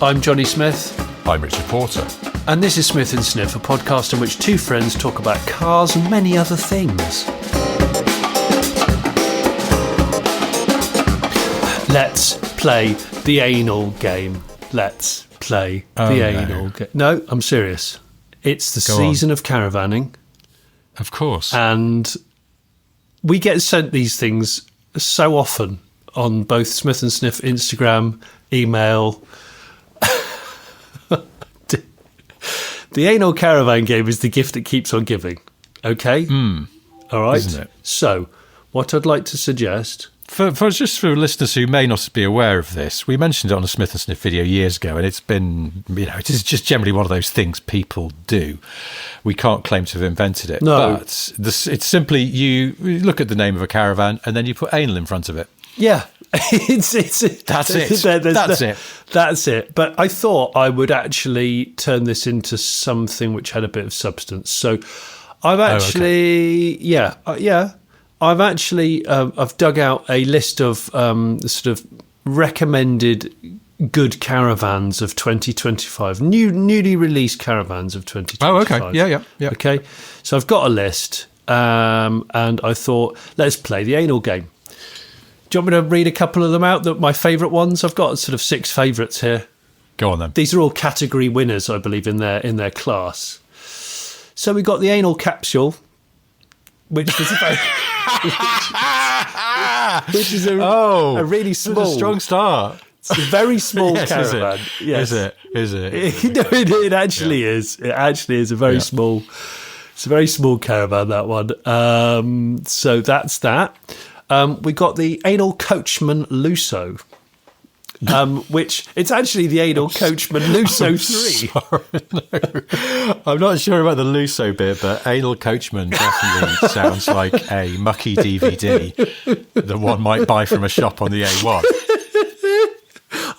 I'm Jonny Smith. I'm Richard Porter. And this is Smith and Sniff, a podcast in which two friends talk about cars and many other things. Let's play the anal game. Let's play the anal game. No, I'm serious. It's the season of caravanning. Of course. And we get sent these things so often on both Smith and Sniff Instagram, email. The anal caravan game is the gift that keeps on giving. Okay? All right? Isn't it? So, what I'd like to suggest... For listeners who may not be aware of this, we mentioned it on a Smith and Sniff video years ago, and it's been, it is just generally one of those things people do. We can't claim to have invented it. No. But it's simply you look at the name of a caravan and then you put anal in front of it. Yeah. That's it. That's it. But I thought I would actually turn this into something which had a bit of substance. So I've actually, I've dug out a list of sort of recommended good caravans of 2025, newly released caravans of 2025. Oh, okay. Yeah. Okay. So I've got a list, and I thought, let's play the anal game. Do you want me to read a couple of them out? My favourite ones? I've got sort of 6 favourites here. Go on then. These are all category winners, I believe, in their class. So we got the anal capsule, which is a really small, a strong start. It's a very small caravan. Is it? No, it actually is. It actually is a very small. It's a very small caravan, that one. So that's that. We got the anal coachman Lusso, which it's actually the anal coachman Lusso 3. I'm not sure about the Lusso bit, but anal coachman definitely sounds like a mucky DVD that one might buy from a shop on the A1.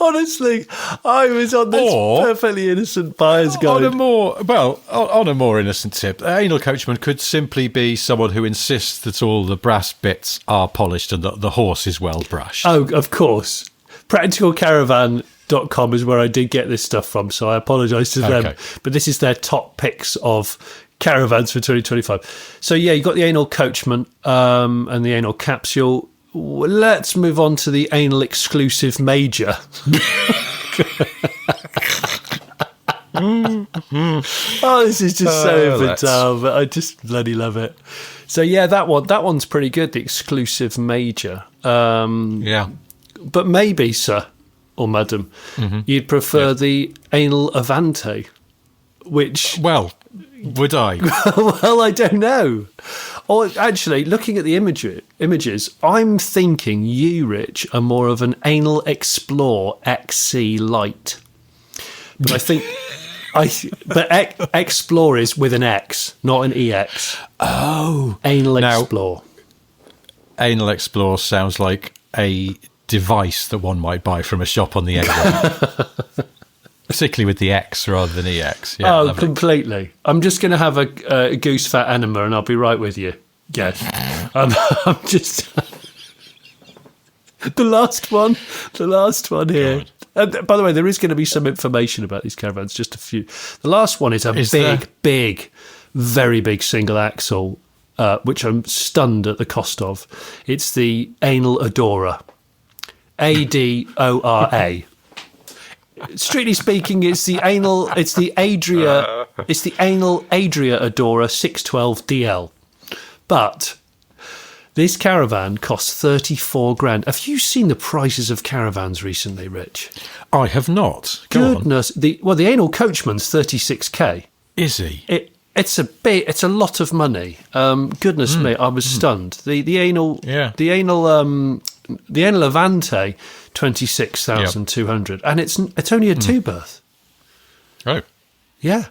Honestly, I was on this perfectly innocent buyer's guide. On a more innocent tip, anal coachman could simply be someone who insists that all the brass bits are polished and that the horse is well brushed. Oh, of course. Practicalcaravan.com is where I did get this stuff from, so I apologise to them. But this is their top picks of caravans for 2025. So, yeah, you got the anal coachman and the anal capsule. Let's move on to the anal exclusive major. This is just so infantile, but I just bloody love it. So yeah, that one's pretty good, the exclusive major. But maybe, sir or madam, you'd prefer the anal avante, which... Well, would I? Well, I don't know. Or actually, looking at the images, I'm thinking you, Rich, are more of an anal explore XC light. But I think... explore is with an X, not an EX. Oh. Anal explore. Anal explore sounds like a device that one might buy from a shop on the A1. Particularly with the X rather than EX. Yeah, lovely. Completely. I'm just going to have a goose fat enema and I'll be right with you. Yes. I'm just... The last one here. By the way, there is going to be some information about these caravans, just a few. The last one is a big, very big single axle, which I'm stunned at the cost of. It's the Anal Adora. ADORA. Strictly speaking, it's the anal Adria Adora 612DL. But this caravan costs 34 grand. Have you seen the prices of caravans recently, Rich? I have not. Goodness. The anal coachman's 36k. Is he? It's a lot of money. Goodness me, I was stunned. The anal Avante, 26,200, and it's only a 2-berth. Oh, yeah.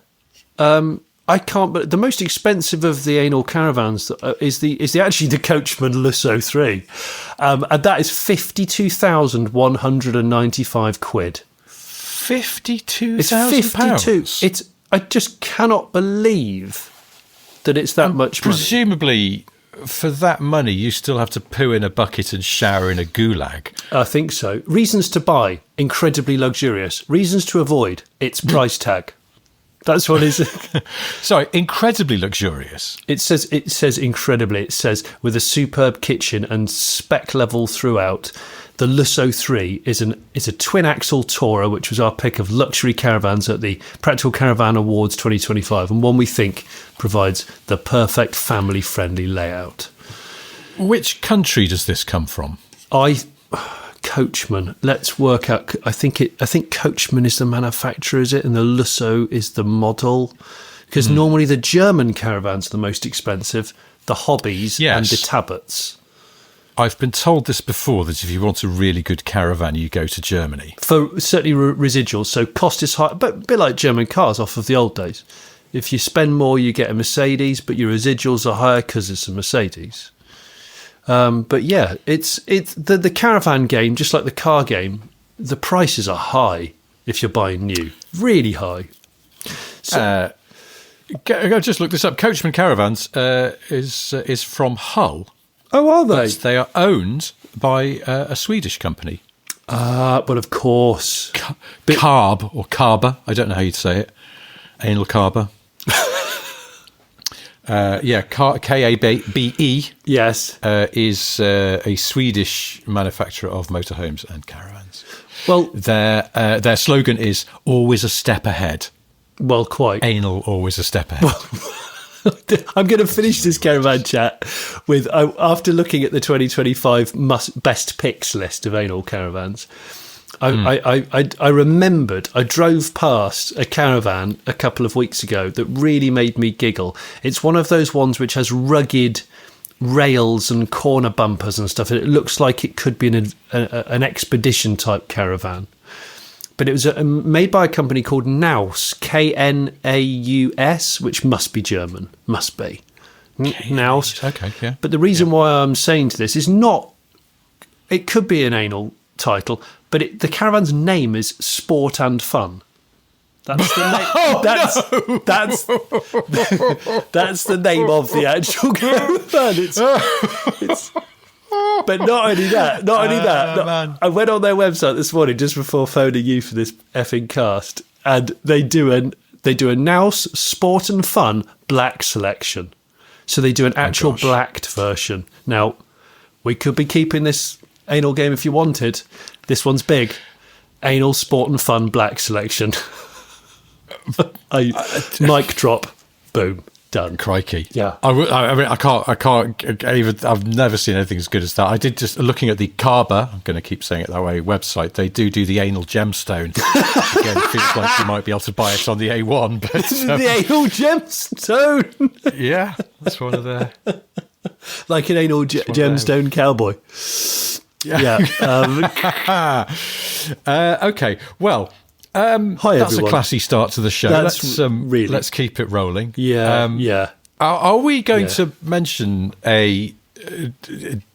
I can't. But the most expensive of the anal caravans is actually the Coachman Lusso 3, and that is 52,195 quid. 52,000 pounds. I just cannot believe that it's that much money. Presumably, for that money, you still have to poo in a bucket and shower in a gulag. I think so. Reasons to buy, incredibly luxurious. Reasons to avoid, its price tag. That's what it is. Sorry, incredibly luxurious. It says incredibly. It says with a superb kitchen and spec level throughout. The Lusso 3 is a twin-axle tourer, which was our pick of luxury caravans at the Practical Caravan Awards 2025, and one we think provides the perfect family-friendly layout. Which country does this come from? Coachman. Let's work out. I think Coachman is the manufacturer, is it? And the Lusso is the model. Because normally the German caravans are the most expensive, the Hobbies and the Tabots. I've been told this before, that if you want a really good caravan, you go to Germany. For certainly residuals, so cost is high, but a bit like German cars off of the old days. If you spend more, you get a Mercedes, but your residuals are higher because it's a Mercedes. But yeah, it's the caravan game, just like the car game, the prices are high if you're buying new, really high. So, I just looked this up. Coachman Caravans is from Hull. Oh, are they? But they are owned by a Swedish company. But of course. Carb or Carber. I don't know how you'd say it. Anal Carber. Kabe. Yes. Is a Swedish manufacturer of motorhomes and caravans. Well, their slogan is always a step ahead. Well, quite. Anal, always a step ahead. I'm going to finish this caravan chat with, after looking at the 2025 best picks list of anal caravans, I remembered, I drove past a caravan a couple of weeks ago that really made me giggle. It's one of those ones which has rugged rails and corner bumpers and stuff. It looks like it could be an expedition type caravan. But it was made by a company called Knaus, Knaus, which must be German. Must be. Knaus. Okay, yeah. But the reason why I'm saying to this is not... It could be an anal title, but the caravan's name is Sport and Fun. That's the name. That's the name of the actual caravan. It's but not only that. Man. I went on their website this morning just before phoning you for this effing cast, and they do a Knaus Sport and Fun black selection. So they do an actual blacked version. Now, we could be keeping this anal game if you wanted. This one's big. Anal Sport and Fun black selection. Mic drop. Boom. Done. Crikey. Yeah. I mean, I can't even, I've never seen anything as good as that. I did just, looking at the Carber, I'm going to keep saying it that way, website, they do the anal gemstone. Again, it feels like you might be able to buy it on the A1, but... the anal gemstone! Yeah, that's one of the... Like an anal gemstone cowboy. Yeah. Okay, well... Hi, that's everyone. a classy start to the show. Let's keep it rolling. Yeah. Are we going to mention a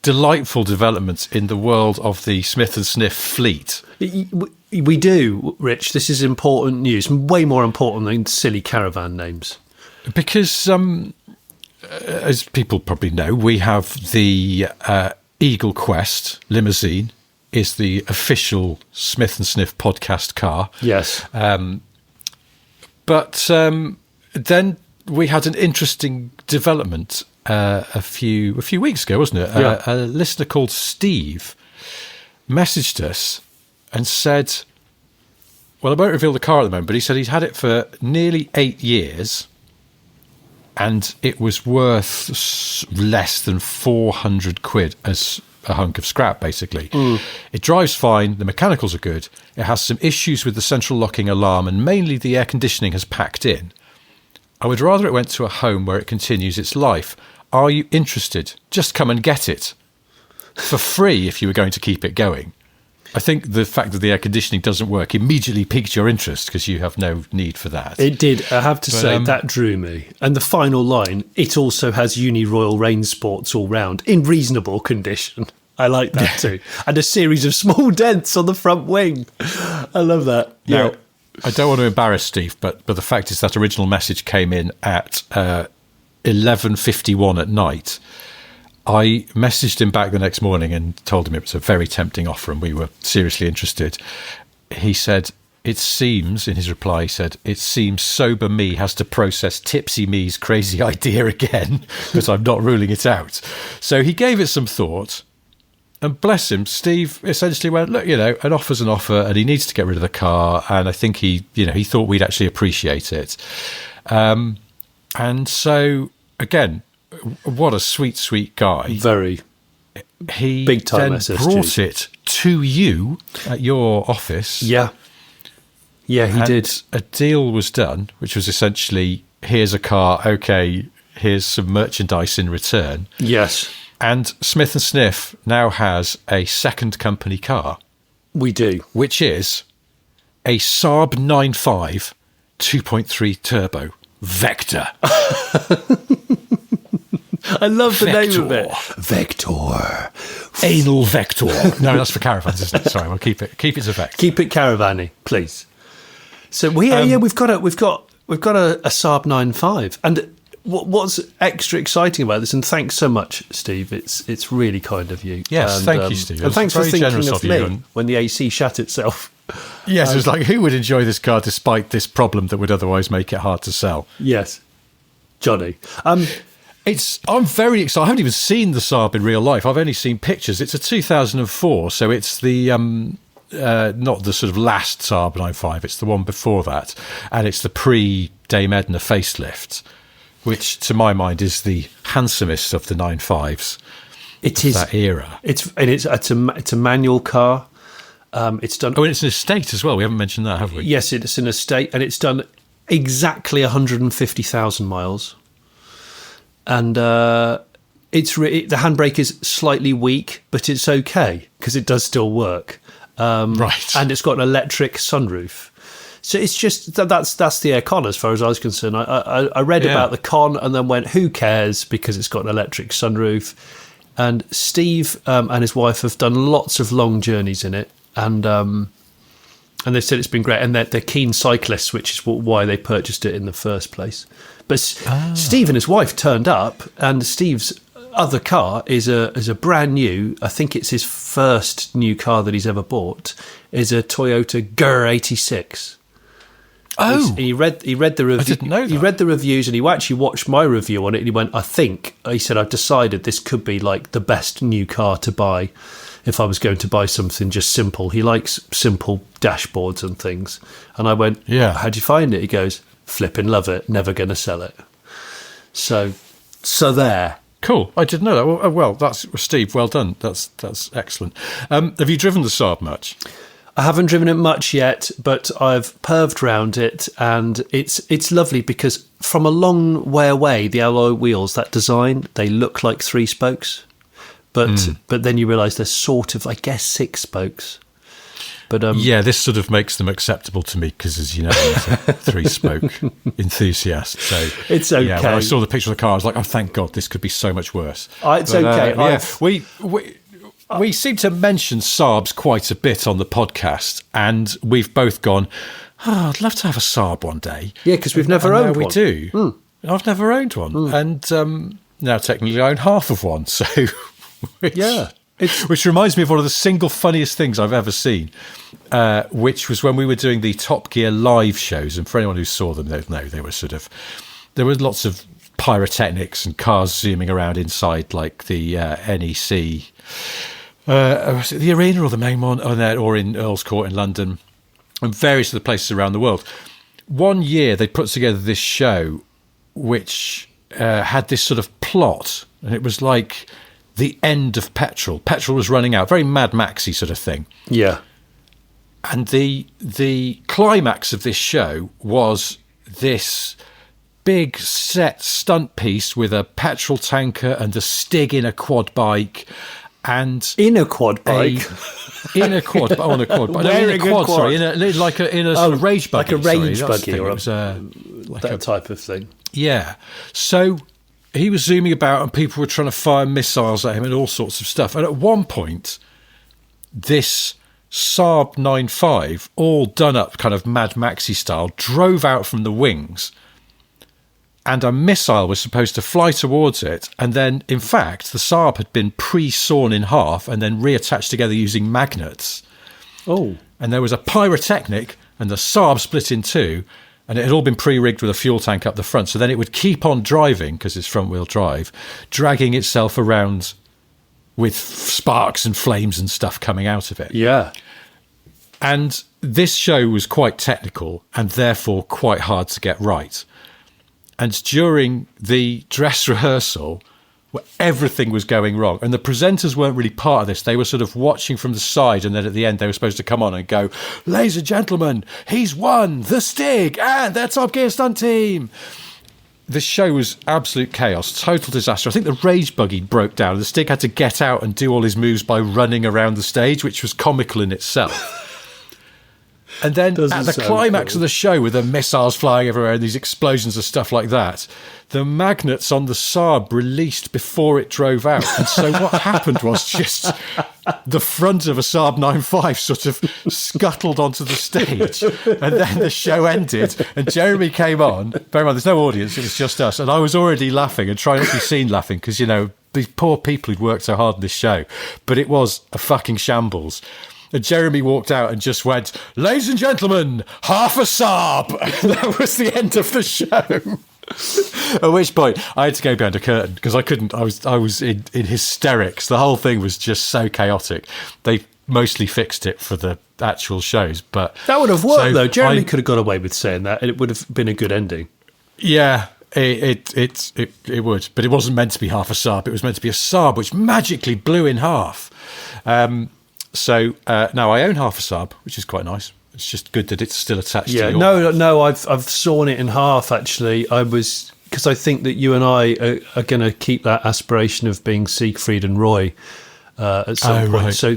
delightful development in the world of the Smith and Sniff fleet? We do, Rich. This is important news, way more important than silly caravan names. Because, as people probably know, we have the Eagle Quest limousine. Is the official Smith and Sniff podcast car. Yes. But then we had an interesting development a few weeks ago, wasn't it? Yeah. A listener called Steve messaged us and said, well, I won't reveal the car at the moment, but he said he's had it for nearly 8 years and it was worth less than 400 quid as a hunk of scrap, basically. It drives fine, the mechanicals are good, it has some issues with the central locking alarm, and mainly the air conditioning has packed in. I would rather it went to a home where it continues its life. Are you interested? Just come and get it. For free if you were going to keep it going. I think the fact that the air conditioning doesn't work immediately piqued your interest because you have no need for that. It did. I have to say, that drew me. And the final line, it also has Uni Royal Rain Sports all round in reasonable condition. I like that too. And a series of small dents on the front wing. I love that. Now, I don't want to embarrass Steve, but the fact is that original message came in at 11:51 at night. I messaged him back the next morning and told him it was a very tempting offer and we were seriously interested. He said, it seems, in his reply, he said, it seems sober me has to process tipsy me's crazy idea again, but I'm not ruling it out. So he gave it some thought. And bless him, Steve essentially went, look, an offer's an offer and he needs to get rid of the car. And I think he thought we'd actually appreciate it. And so, again, what a sweet, sweet guy. Very. He big time then SSG. brought it to you at your office. Yeah. Yeah, he did. A deal was done, which was essentially, here's a car, okay, here's some merchandise in return. Yes. And Smith & Sniff now has a second company car. We do. Which is a Saab 9.5 2.3 turbo Vector. I love the name of it. Vector. Anal Vector. No, that's for caravans, isn't it? Sorry, we'll keep it to Vector. Keep it caravan-y, please. So we've got a Saab 9.5, and what's extra exciting about this? And thanks so much, Steve. It's really kind of you. Yes, and, thank you, Steve. And thanks for thinking of me when the AC shut itself. Yes, it was like, who would enjoy this car despite this problem that would otherwise make it hard to sell? Yes, Johnny. I'm very excited. I haven't even seen the Saab in real life. I've only seen pictures. It's a 2004, so it's the not the sort of last Saab 9.5. It's the one before that, and it's the pre-Dame Edna facelift, which to my mind is the handsomest of the 9.5s. It is that era. It's a manual car. It's done. Oh, and it's an estate as well. We haven't mentioned that, have we? Yes, it's an estate, and it's done exactly 150,000 miles. And the handbrake is slightly weak, but it's okay because it does still work. Right. And it's got an electric sunroof. So it's just that's the Air-Con as far as I was concerned. I read about the Con and then went, who cares, because it's got an electric sunroof. And Steve and his wife have done lots of long journeys in it, and they've said it's been great. And they're keen cyclists, which is why they purchased it in the first place. But Steve and his wife turned up, and Steve's other car is a brand new, I think it's his first new car that he's ever bought, is a Toyota Gurr 86. Oh, he read the review. I didn't know that. He read the reviews, and he actually watched my review on it, and he went, he said, I've decided this could be like the best new car to buy if I was going to buy something just simple. He likes simple dashboards and things. And I went, how'd you find it? He goes, flipping love it, never going to sell it. So there. Cool. I didn't know that. Well, that's Steve. Well done. That's excellent. Have you driven the Saab much? I haven't driven it much yet, but I've perved round it, and it's lovely because from a long way away, the alloy wheels, that design, they look like 3 spokes, but then you realise they're sort of, I guess, 6 spokes. But this sort of makes them acceptable to me because, as you know, I'm a 3-spoke enthusiast. So it's okay. Yeah, when I saw the picture of the car, I was like, "Oh, thank God, this could be so much worse." It's okay. We seem to mention Saabs quite a bit on the podcast, and we've both gone, I'd love to have a Saab one day. Yeah, because we've never owned one. We do. I've never owned one, and now technically I own half of one. So, which reminds me of one of the single funniest things I've ever seen, which was when we were doing the Top Gear live shows. And for anyone who saw them, they know they were there was lots of pyrotechnics and cars zooming around inside, like the NEC. Was it the arena or the main one, or in Earl's Court in London, and various other places around the world. One year they put together this show which had this sort of plot, and it was like the end of petrol. Petrol was running out, very Mad Maxy sort of thing. Yeah. And the climax of this show was this big set stunt piece with a petrol tanker and a Stig in a quad bike. And in a quad bike, on a quad bike, in a quad. Sorry, in a sort of rage buggy, like a rage buggy, or that type of thing. Yeah. So he was zooming about, and people were trying to fire missiles at him and all sorts of stuff. And at one point, this Saab 9.5, all done up, kind of Mad Maxy style, drove out from the wings. and a missile was supposed to fly towards it. And then, in fact, the Saab had been pre-sawn in half and then reattached together using magnets. Oh. And there was a pyrotechnic, and the Saab split in two, and it had all been pre-rigged with a fuel tank up the front. So then it would keep on driving, because it's front-wheel drive, dragging itself around with sparks and flames and stuff coming out of it. Yeah. And this show was quite technical and therefore quite hard to get right. And during the dress rehearsal, where everything was going wrong, and the presenters weren't really part of this, they were sort of watching from the side, and then at the end they were supposed to come on and go, "Ladies and gentlemen, he's won the Stig and their Top Gear stunt team." This show was absolute chaos, total disaster. I think the rage buggy broke down. The Stig had to get out and do all his moves by running around the stage, which was comical in itself. And then at the climax of the show, with the missiles flying everywhere and these explosions and stuff like that, the magnets on the Saab released before it drove out. And so what happened was just the front of a Saab 9.5 sort of scuttled onto the stage. And then the show ended and Jeremy came on. Bear in mind, there's no audience, it was just us. And I was already laughing and trying not to be seen laughing because, you know, these poor people who'd worked so hard on this show. But it was a fucking shambles. And Jeremy walked out and just went, "Ladies and gentlemen, half a Saab." That was the end of the show. At which point I had to go behind a curtain because I couldn't. I was in hysterics. The whole thing was just so chaotic. They mostly fixed it for the actual shows, but that would have worked though. Jeremy could have got away with saying that, and it would have been a good ending. Yeah. It would, but it wasn't meant to be half a Saab. It was meant to be a Saab, which magically blew in half. So now I own half a Saab, which is quite nice. It's just good that it's still attached to your No, I've sawn it in half, actually. Because I think that you and I are going to keep that aspiration of being Siegfried and Roy at some point. Right. So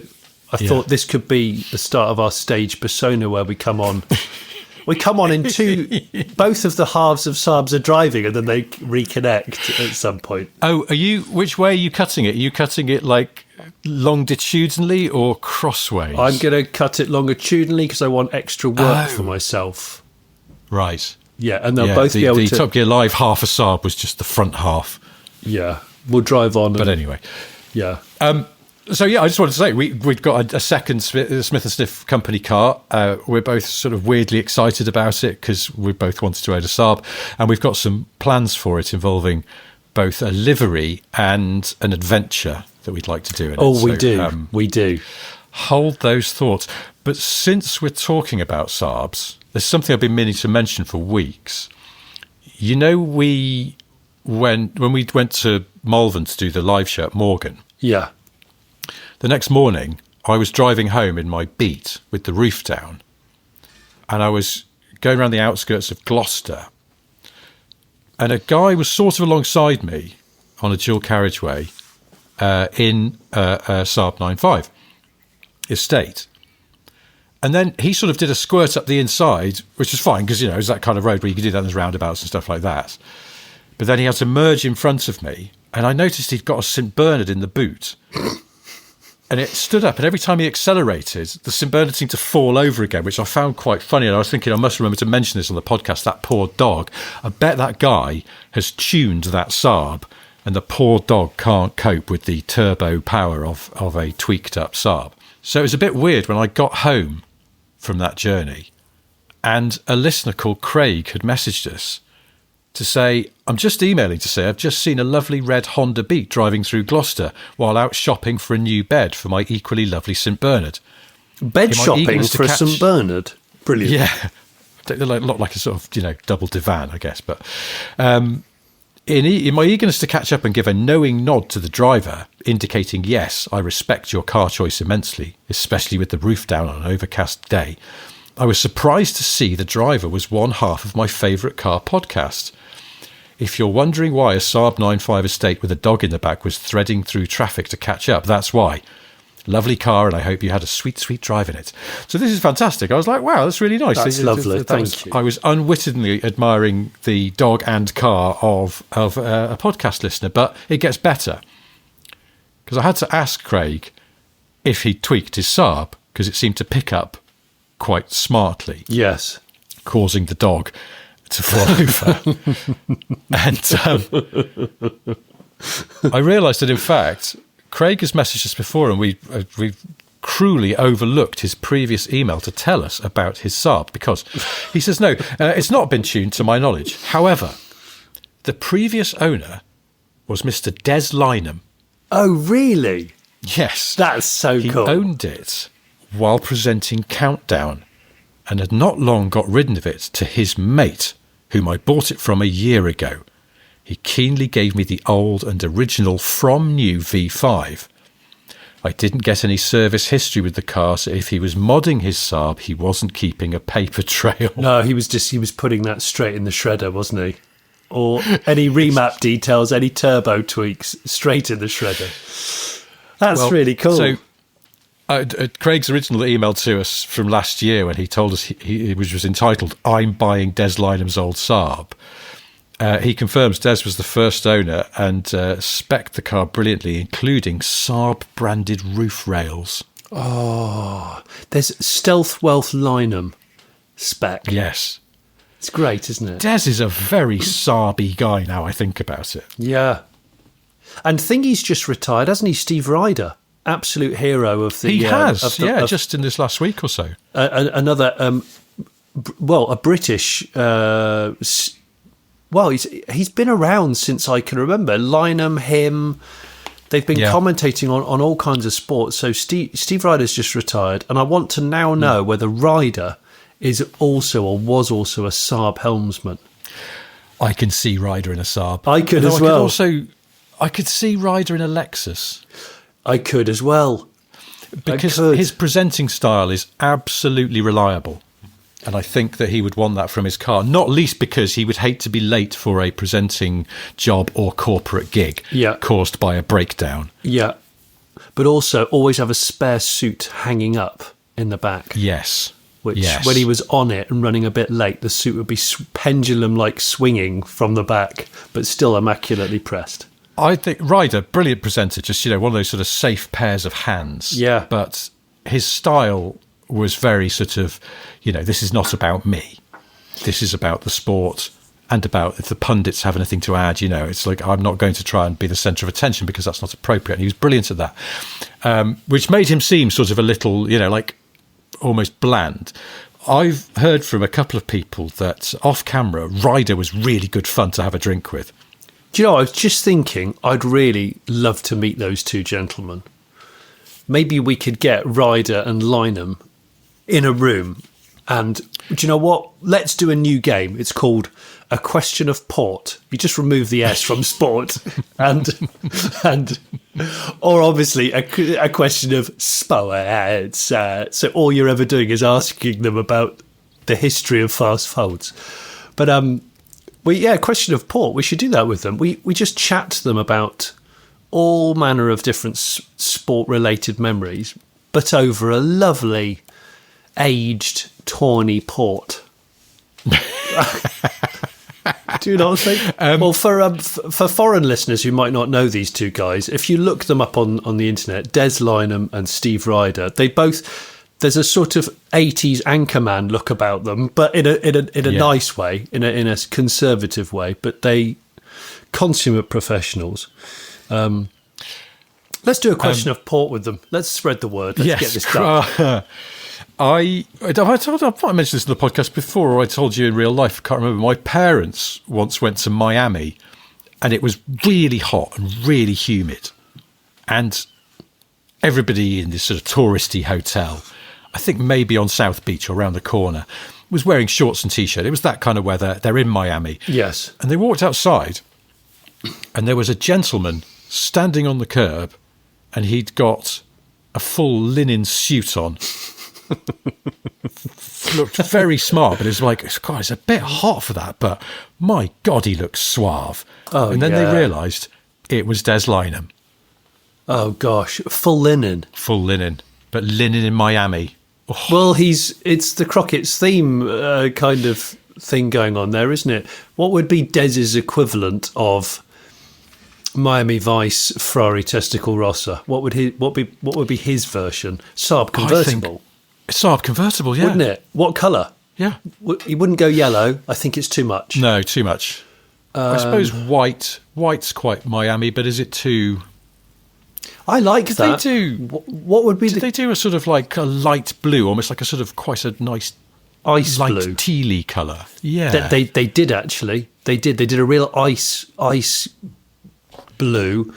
I thought this could be the start of our stage persona where we come on. We come on in both of the halves of Saabs are driving and then they reconnect at some point. Oh, which way are you cutting it? Are you cutting it like longitudinally or crossways? I'm going to cut it longitudinally because I want extra work for myself. Right. Yeah, and they'll both be able to... The Top Gear Live half a Saab was just the front half. Yeah, we'll drive on. But anyway. Yeah. So, yeah, I just wanted to say, we've got a second Smith & Sniff company car. We're both sort of weirdly excited about it because we both wanted to own a Saab. And we've got some plans for it involving both a livery and an adventure that we'd like to do. We do. Hold those thoughts. But since we're talking about Saabs, there's something I've been meaning to mention for weeks. You know, when we went to Malvern to do the live show at Morgan. Yeah. The next morning, I was driving home in my Beat with the roof down, and I was going around the outskirts of Gloucester, and a guy was sort of alongside me on a dual carriageway in a Saab 9.5 estate. And then he sort of did a squirt up the inside, which was fine because, you know, it's that kind of road where you can do that in roundabouts and stuff like that. But then he had to merge in front of me, and I noticed he'd got a St Bernard in the boot. And it stood up, and every time he accelerated, the St Bernard seemed to fall over again, which I found quite funny. And I was thinking, I must remember to mention this on the podcast, that poor dog. I bet that guy has tuned that Saab, and the poor dog can't cope with the turbo power of a tweaked-up Saab. So it was a bit weird when I got home from that journey, and a listener called Craig had messaged us to say, I'm just emailing to say I've just seen a lovely red Honda Beat driving through Gloucester while out shopping for a new bed for my equally lovely St Bernard. Bed shopping for a St Bernard? Brilliant. Yeah. They look like a sort of, you know, double divan, I guess. But in my eagerness to catch up and give a knowing nod to the driver, indicating, yes, I respect your car choice immensely, especially with the roof down on an overcast day, I was surprised to see the driver was one half of my favourite car podcast. If you're wondering why a Saab 9.5 estate with a dog in the back was threading through traffic to catch up, that's why. Lovely car, and I hope you had a sweet, sweet drive in it. So this is fantastic. I was like, wow, that's really nice. That's lovely. Thank you. I was unwittingly admiring the dog and car of a podcast listener, but it gets better. Because I had to ask Craig if he tweaked his Saab, because it seemed to pick up quite smartly. Yes. Causing the dog to fall over. And I realised that, in fact, Craig has messaged us before, and we've cruelly overlooked his previous email to tell us about his Saab, because he says, no, it's not been tuned to my knowledge. However, the previous owner was Mr. Des Lynam. Oh, really? Yes. That's so cool. He owned it while presenting Countdown and had not long got rid of it to his mate, whom I bought it from a year ago. He keenly gave me the old and original from new V5. I didn't get any service history with the car, so if he was modding his Saab, he wasn't keeping a paper trail. No, he was putting that straight in the shredder, wasn't he? Or any remap details, any turbo tweaks, straight in the shredder. That's really cool. So, Craig's original email to us from last year, when he told us which was entitled "I'm buying Des Lynam's old Saab," he confirms Des was the first owner and spec'd the car brilliantly, including Saab branded roof rails. Oh, there's Stealth Wealth Lynam spec. Yes. It's great, isn't it? Des is a very Saab-y guy now I think about it. Yeah. And Thingy's just retired, hasn't he? Steve Ryder, absolute hero of the... He has, just in this last week or so. Another, a British... he's been around since I can remember. Lynam, him... They've been commentating on all kinds of sports. So Steve Ryder's just retired, and I want to now know whether Ryder is also or was also a Saab helmsman. I can see Ryder in a Saab. I could as well. I could see Ryder in a Lexus. I could as well. Because his presenting style is absolutely reliable. And I think that he would want that from his car, not least because he would hate to be late for a presenting job or corporate gig caused by a breakdown. Yeah. But also always have a spare suit hanging up in the back. Yes. Which, when he was on it and running a bit late, the suit would be pendulum-like swinging from the back, but still immaculately pressed. I think Ryder, brilliant presenter, just, one of those sort of safe pairs of hands. Yeah. But his style was very sort of, this is not about me. This is about the sport and about if the pundits have anything to add, it's like I'm not going to try and be the centre of attention because that's not appropriate. And he was brilliant at that, which made him seem sort of a little, like almost bland. I've heard from a couple of people that off camera, Ryder was really good fun to have a drink with. Do you know, I was just thinking I'd really love to meet those two gentlemen. Maybe we could get Ryder and Lynam in a room, and do you know what? Let's do a new game. It's called A Question of Port. You just remove the S from sport, and or obviously a question of sports. So all you're ever doing is asking them about the history of fast folds. But a question of port. We should do that with them. We just chat to them about all manner of different sport-related memories, but over a lovely, aged, tawny port. Do you know what I'm saying? Well, for foreign listeners who might not know these two guys, if you look them up on the internet, Des Lynam and Steve Ryder, they both... There's a sort of 80s Anchorman look about them, but in a nice way, in a conservative way. But they consummate professionals. Let's do a question of port with them. Let's spread the word. Let's get this done. I might have mentioned this in the podcast before, or I told you in real life. I can't remember. My parents once went to Miami, and it was really hot and really humid, and everybody in this sort of touristy hotel, I think maybe on South Beach or around the corner, was wearing shorts and T-shirt. It was that kind of weather. They're in Miami. Yes. And they walked outside, and there was a gentleman standing on the curb, and he'd got a full linen suit on. Looked very smart, but it's like, God, it's a bit hot for that, but my God, he looks suave. Oh, and then they realised it was Des Lynam. Oh, gosh. Full linen. Full linen. But linen in Miami. Oh. Well, it's the Crockett's theme kind of thing going on there, isn't it? What would be Des's equivalent of Miami Vice Ferrari Testicle Rossa? What would be his version? Saab convertible. Saab convertible, yeah. Wouldn't it? What colour? Yeah. You wouldn't go yellow. I think it's too much. No, too much. I suppose white's quite Miami, but is it too... I like that. They do... What would be... Did they do a sort of like a light blue, almost like a sort of quite a nice... ice light blue. tealy colour. Yeah. They did, actually. They did a real ice blue.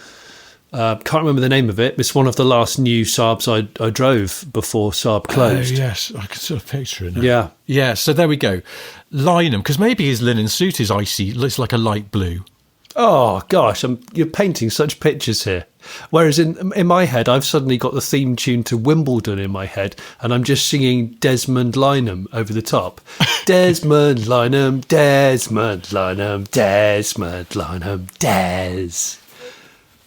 Can't remember the name of it. It's one of the last new Saabs I drove before Saab closed. Oh, yes. I can sort of picture it now. Yeah. Yeah, so there we go. Lynam, because maybe his linen suit is icy. Looks like a light blue. Oh, gosh. You're painting such pictures here. Whereas in my head, I've suddenly got the theme tune to Wimbledon in my head, and I'm just singing Desmond Lynam over the top. Desmond Lynam, Desmond Lynam, Desmond Lynam, Des.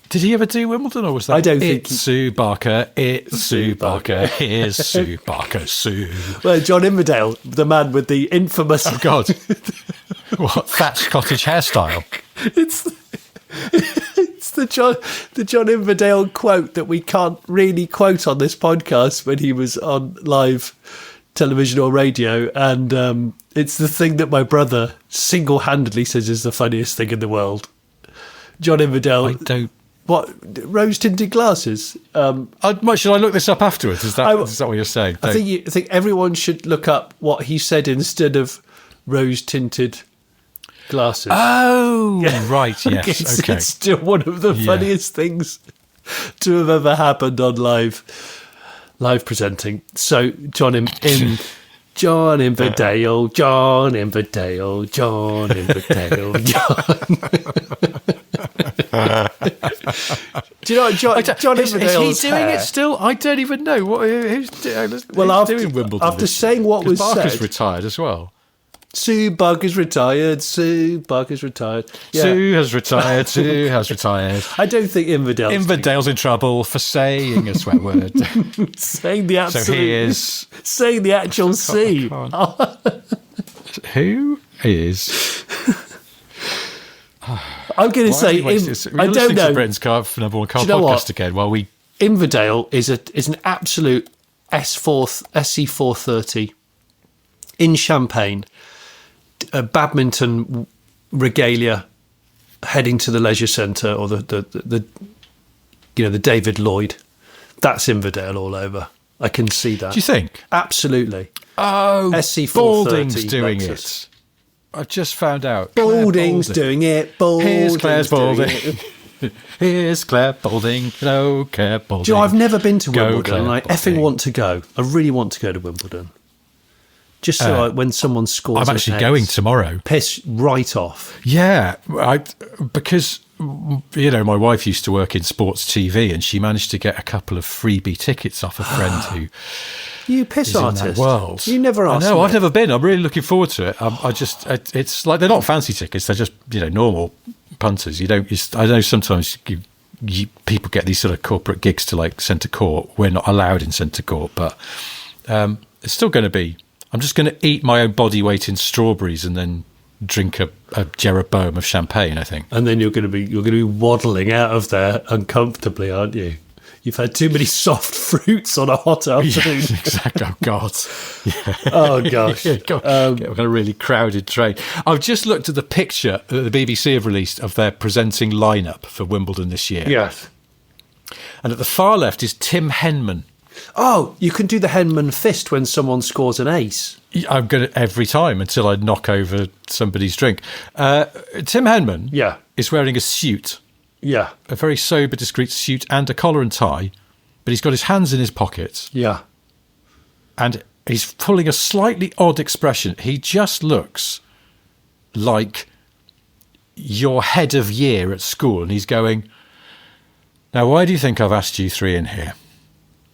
Did he ever do Wimbledon, or was that... I don't think... It's Sue Barker, it's Sue Barker, here's Sue Barker, Sue. Well, John Inverdale, the man with the infamous... Oh, God. What, Thatch Cottage hairstyle? It's the John Inverdale quote that we can't really quote on this podcast when he was on live television or radio, and it's the thing that my brother single-handedly says is the funniest thing in the world. John Inverdale... I don't... What, rose-tinted glasses? should I look this up afterwards? Is that what you're saying? I think everyone should look up what he said instead of rose-tinted glasses. Oh, yeah. Right, yes, okay. It's still one of the funniest things to have ever happened on live presenting. So, John Inverdale. Do you know what John Inverdale's is he doing it still? I don't even know. Who's doing Wimbledon? After saying what was Barker's said, retired as well. Sue Barker's retired. Sue Barker's retired. Yeah. Sue has retired. Sue has retired. I don't think Inverdale's in trouble for saying a swear word. Saying the absolute. So he is saying the actual C. Who is? I'm going to say. I don't know. Britain's car number one car podcast again. While we Inverdale is an absolute SC430 in Champagne. A badminton regalia heading to the leisure centre or the David Lloyd. That's Inverdale all over. I can see that. Do you think? Absolutely. Oh, SC430 Balding's doing Lexus. it. I've just found out. Balding's doing it. Here's Claire's Balding. Here's Claire Balding. No, Claire Balding. Do you know, I've never been to Wimbledon, Claire and I Balding. effing want to go. I really want to go to Wimbledon. Just so when someone scores, I'm actually going tomorrow. Piss right off. Yeah, because my wife used to work in sports TV, and she managed to get a couple of freebie tickets off a friend who. You piss artist. In that world. You never asked. No, I've never been. I'm really looking forward to it. It's like they're not fancy tickets. They're just normal punters. I know sometimes people get these sort of corporate gigs to like centre court. We're not allowed in centre court, but it's still going to be. I'm just going to eat my own body weight in strawberries and then drink a Jeroboam of champagne, I think. And then you're going to be waddling out of there uncomfortably, aren't you? You've had too many soft fruits on a hot afternoon. Yes, exactly. Oh, God. Yeah. Oh, gosh. We've got a really crowded train. I've just looked at the picture that the BBC have released of their presenting lineup for Wimbledon this year. Yes. And at the far left is Tim Henman. Oh, you can do the Henman fist when someone scores an ace. I'm going to every time until I knock over somebody's drink. Tim Henman is wearing a suit. Yeah. A very sober, discreet suit and a collar and tie, but he's got his hands in his pockets. Yeah. And he's pulling a slightly odd expression. He just looks like your head of year at school, and he's going, "Now, why do you think I've asked you three in here?"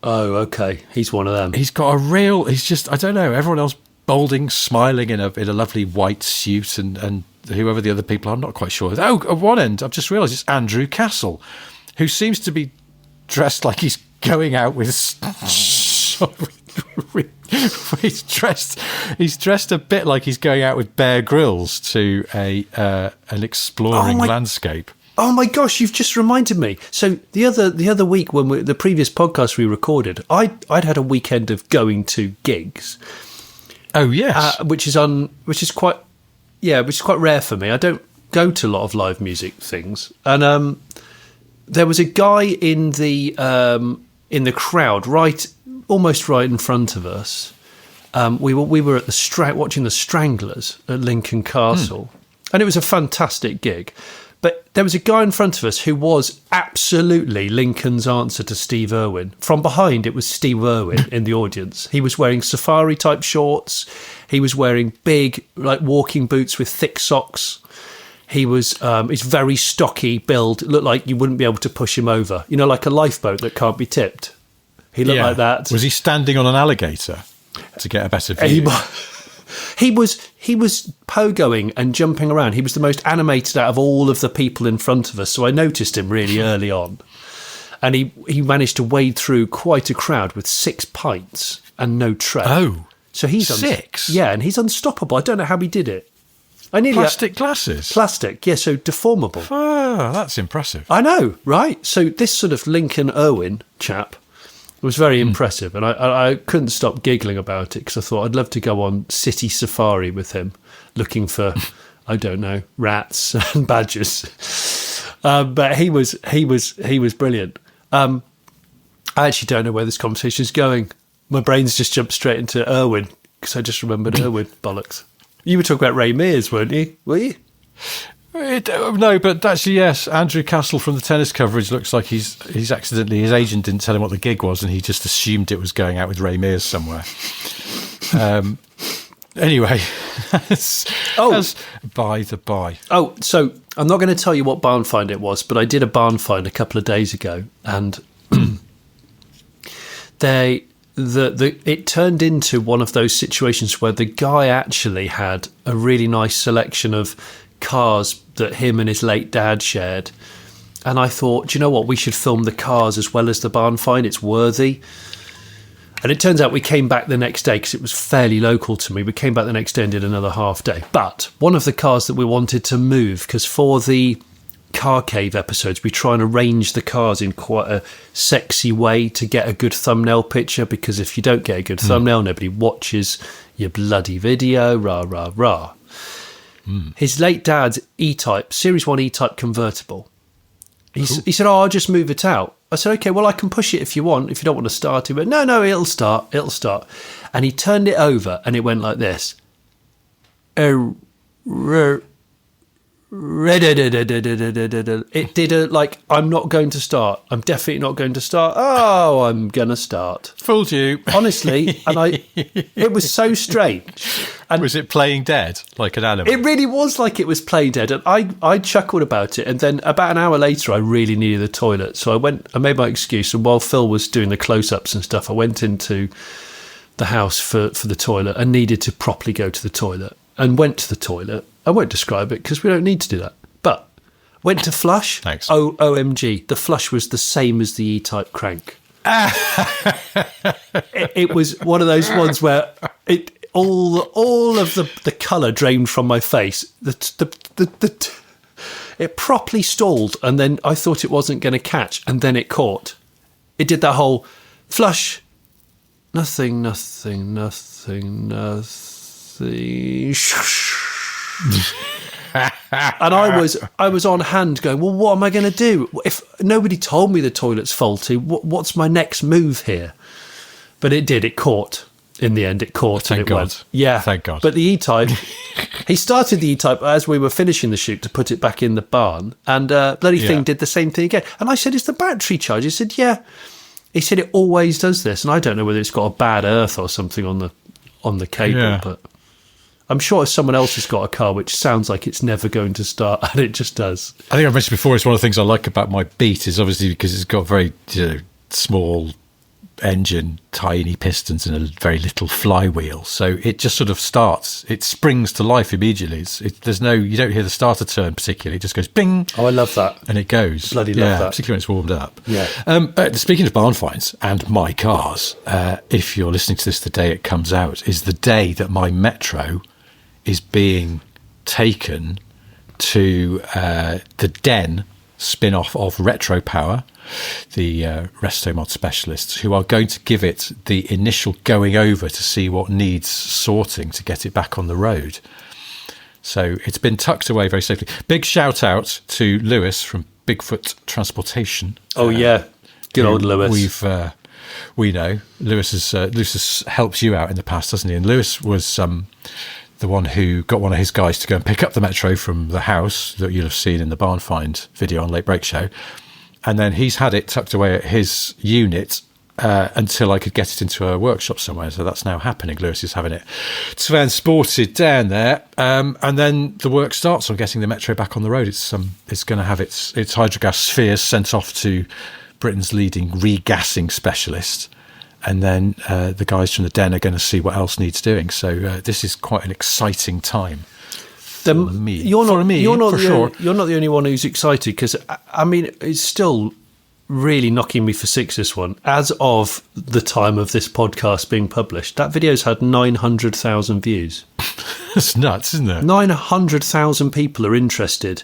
Oh, okay. He's one of them. He's got he's just, I don't know, everyone else Balding, smiling in a lovely white suit, and whoever the other people are, I'm not quite sure. Oh, at one end, I've just realised it's Andrew Castle, who seems to be dressed like he's going out with he's dressed a bit like he's going out with Bear Grylls to an exploring landscape. Oh my gosh, you've just reminded me. So the other week when the previous podcast we recorded, I'd had a weekend of going to gigs. Oh yes, which is quite rare for me. I don't go to a lot of live music things, and there was a guy in the crowd, almost right in front of us. We were at watching the Stranglers at Lincoln Castle, and it was a fantastic gig. But there was a guy in front of us who was absolutely Lincoln's answer to Steve Irwin. From behind, it was Steve Irwin in the audience. He was wearing safari-type shorts. He was wearing big, walking boots with thick socks. He was he's very stocky build. It looked like you wouldn't be able to push him over. Like a lifeboat that can't be tipped. He looked like that. Was he standing on an alligator to get a better view? He was pogoing and jumping around. He was the most animated out of all of the people in front of us, so I noticed him really early on. And he managed to wade through quite a crowd with 6 pints and no tray. Oh, so he's 6? Yeah, and he's unstoppable. I don't know how he did it. Plastic glasses? Plastic, yeah, so deformable. Oh, that's impressive. I know, right? So this sort of Lincoln Irwin chap was very impressive, and I couldn't stop giggling about it because I thought I'd love to go on city safari with him, looking for, I don't know, rats and badgers. But he was brilliant. I actually don't know where this conversation is going. My brain's just jumped straight into Irwin because I just remembered Irwin. Bollocks. You were talking about Ray Mears, weren't you? Were you? No, but actually, yes. Andrew Castle from the tennis coverage looks like he's accidentally, his agent didn't tell him what the gig was, and he just assumed it was going out with Ray Mears somewhere. Anyway, as by the by. Oh, so I'm not going to tell you what barn find it was, but I did a barn find a couple of days ago, and it turned into one of those situations where the guy actually had a really nice selection of cars that him and his late dad shared, and I thought, do you know what, we should film the cars as well as the barn find. It's worthy. And it turns out we came back the next day because it was fairly local to me. We came back the next day and did another half day. But one of the cars that we wanted to move, because for the car cave episodes we try and arrange the cars in quite a sexy way to get a good thumbnail picture, because if you don't get a good thumbnail, nobody watches your bloody video. Rah rah rah. His late dad's E-Type, Series 1 E-Type convertible. He said, I'll just move it out. I said, okay, well, I can push it if you want, if you don't want to start it. But no, it'll start. And he turned it over and it went like this. It did I'm not going to start. I'm definitely not going to start. Oh, I'm going to start. Fooled you. Honestly, and it was so strange. And was it playing dead like an animal? It really was like it was playing dead. And I chuckled about it. And then about an hour later, I really needed the toilet. So I made my excuse. And while Phil was doing the close-ups and stuff, I went into the house for the toilet and needed to properly go to the toilet. And went to the toilet. I won't describe it because we don't need to do that. But went to flush. Thanks. OMG. The flush was the same as the E-Type crank. It was one of those ones where all of the colour drained from my face. It properly stalled, and then I thought it wasn't going to catch, and then it caught. It did that whole flush. Nothing. And I was on hand going, well, what am I going to do? If nobody told me the toilet's faulty, what's my next move here? But it caught. In the end, it caught. Thank God. Went. Yeah. Thank God. But the E-Type, he started the E-Type as we were finishing the shoot to put it back in the barn, and bloody thing did the same thing again. And I said, is the battery charged? He said, yeah. He said, it always does this. And I don't know whether it's got a bad earth or something on the cable, but I'm sure if someone else has got a car which sounds like it's never going to start, and it just does. I think I've mentioned before, it's one of the things I like about my Beat is obviously because it's got very small engine, tiny pistons and a very little flywheel, so it just sort of starts. It springs to life immediately. You don't hear the starter turn particularly. It just goes bing. Oh, I love that. And it goes. Bloody love that. Particularly when it's warmed up. Yeah. Speaking of barn finds and my cars, if you're listening to this the day it comes out, is the day that my Metro is being taken to the Den spin-off of Retro Power. resto mod specialists, who are going to give it the initial going over to see what needs sorting to get it back on the road. So it's been tucked away very safely. Big shout out to Lewis from Bigfoot Transportation. Oh yeah, good old Lewis. We know Lewis has helped you out in the past, hasn't he? And Lewis was the one who got one of his guys to go and pick up the Metro from the house that you'll have seen in the barn find video on Late Break Show, and then he's had it tucked away at his unit until I could get it into a workshop somewhere. So that's now happening. Lewis is having it transported down there, and then the work starts on getting the Metro back on the road. It's going to have its hydrogas spheres sent off to Britain's leading regassing specialist, and then the guys from the Den are going to see what else needs doing. So this is quite an exciting time. For me. You're not the only one who's excited, because I mean, it's still really knocking me for six, this one. As of the time of this podcast being published, that video's had 900,000 views. That's nuts, isn't it? 900,000 people are interested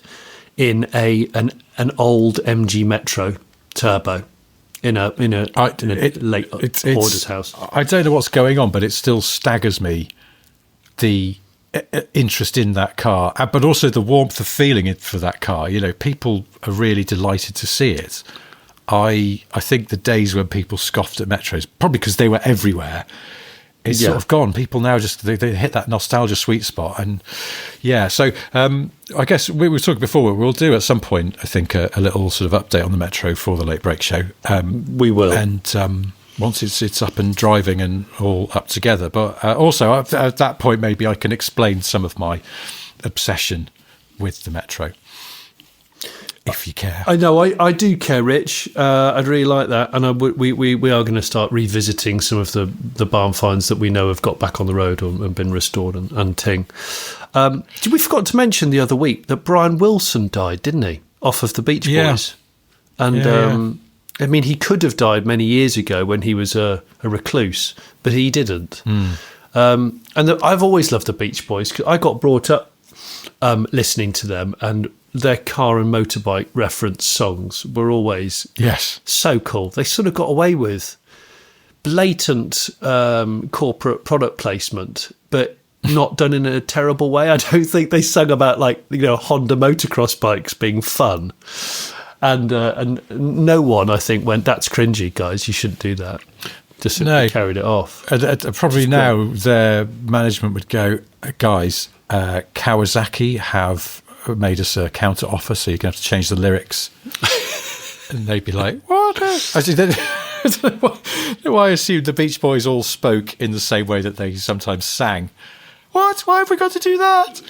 in an old MG Metro Turbo in a late hoarder's house. I don't know what's going on, but it still staggers me, the interest in that car, but also the warmth of feeling for that car. You know, people are really delighted to see it. I think the days when people scoffed at Metros, probably because they were everywhere, it's sort of gone. People now just they hit that nostalgia sweet spot, and so I guess we were talking before. We'll do at some point, I think, a little sort of update on the Metro for the Late Break Show. We will, and once it's up and driving and all up together. But also at that point, maybe I can explain some of my obsession with the Metro, if you care. I know, I do care, Rich. I'd really like that, and we are going to start revisiting some of the barn finds that we know have got back on the road and been restored and ting. We forgot to mention the other week that Brian Wilson died, didn't he? Off of the Beach Boys. And I mean, he could have died many years ago when he was a recluse, but he didn't. And I've always loved the Beach Boys, because I got brought up listening to them, and their car and motorbike reference songs were always so cool. They sort of got away with blatant corporate product placement, but not done in a terrible way. I don't think they sung about, like, you know, Honda motocross bikes being fun. And no one, I think, went, that's cringy, guys, you shouldn't do that. Just carried it off. Probably now their management would go, guys, Kawasaki have made us a counter offer, so you're going to have to change the lyrics. And they'd be like, what? I don't know why I assumed the Beach Boys all spoke in the same way that they sometimes sang. What? Why have we got to do that?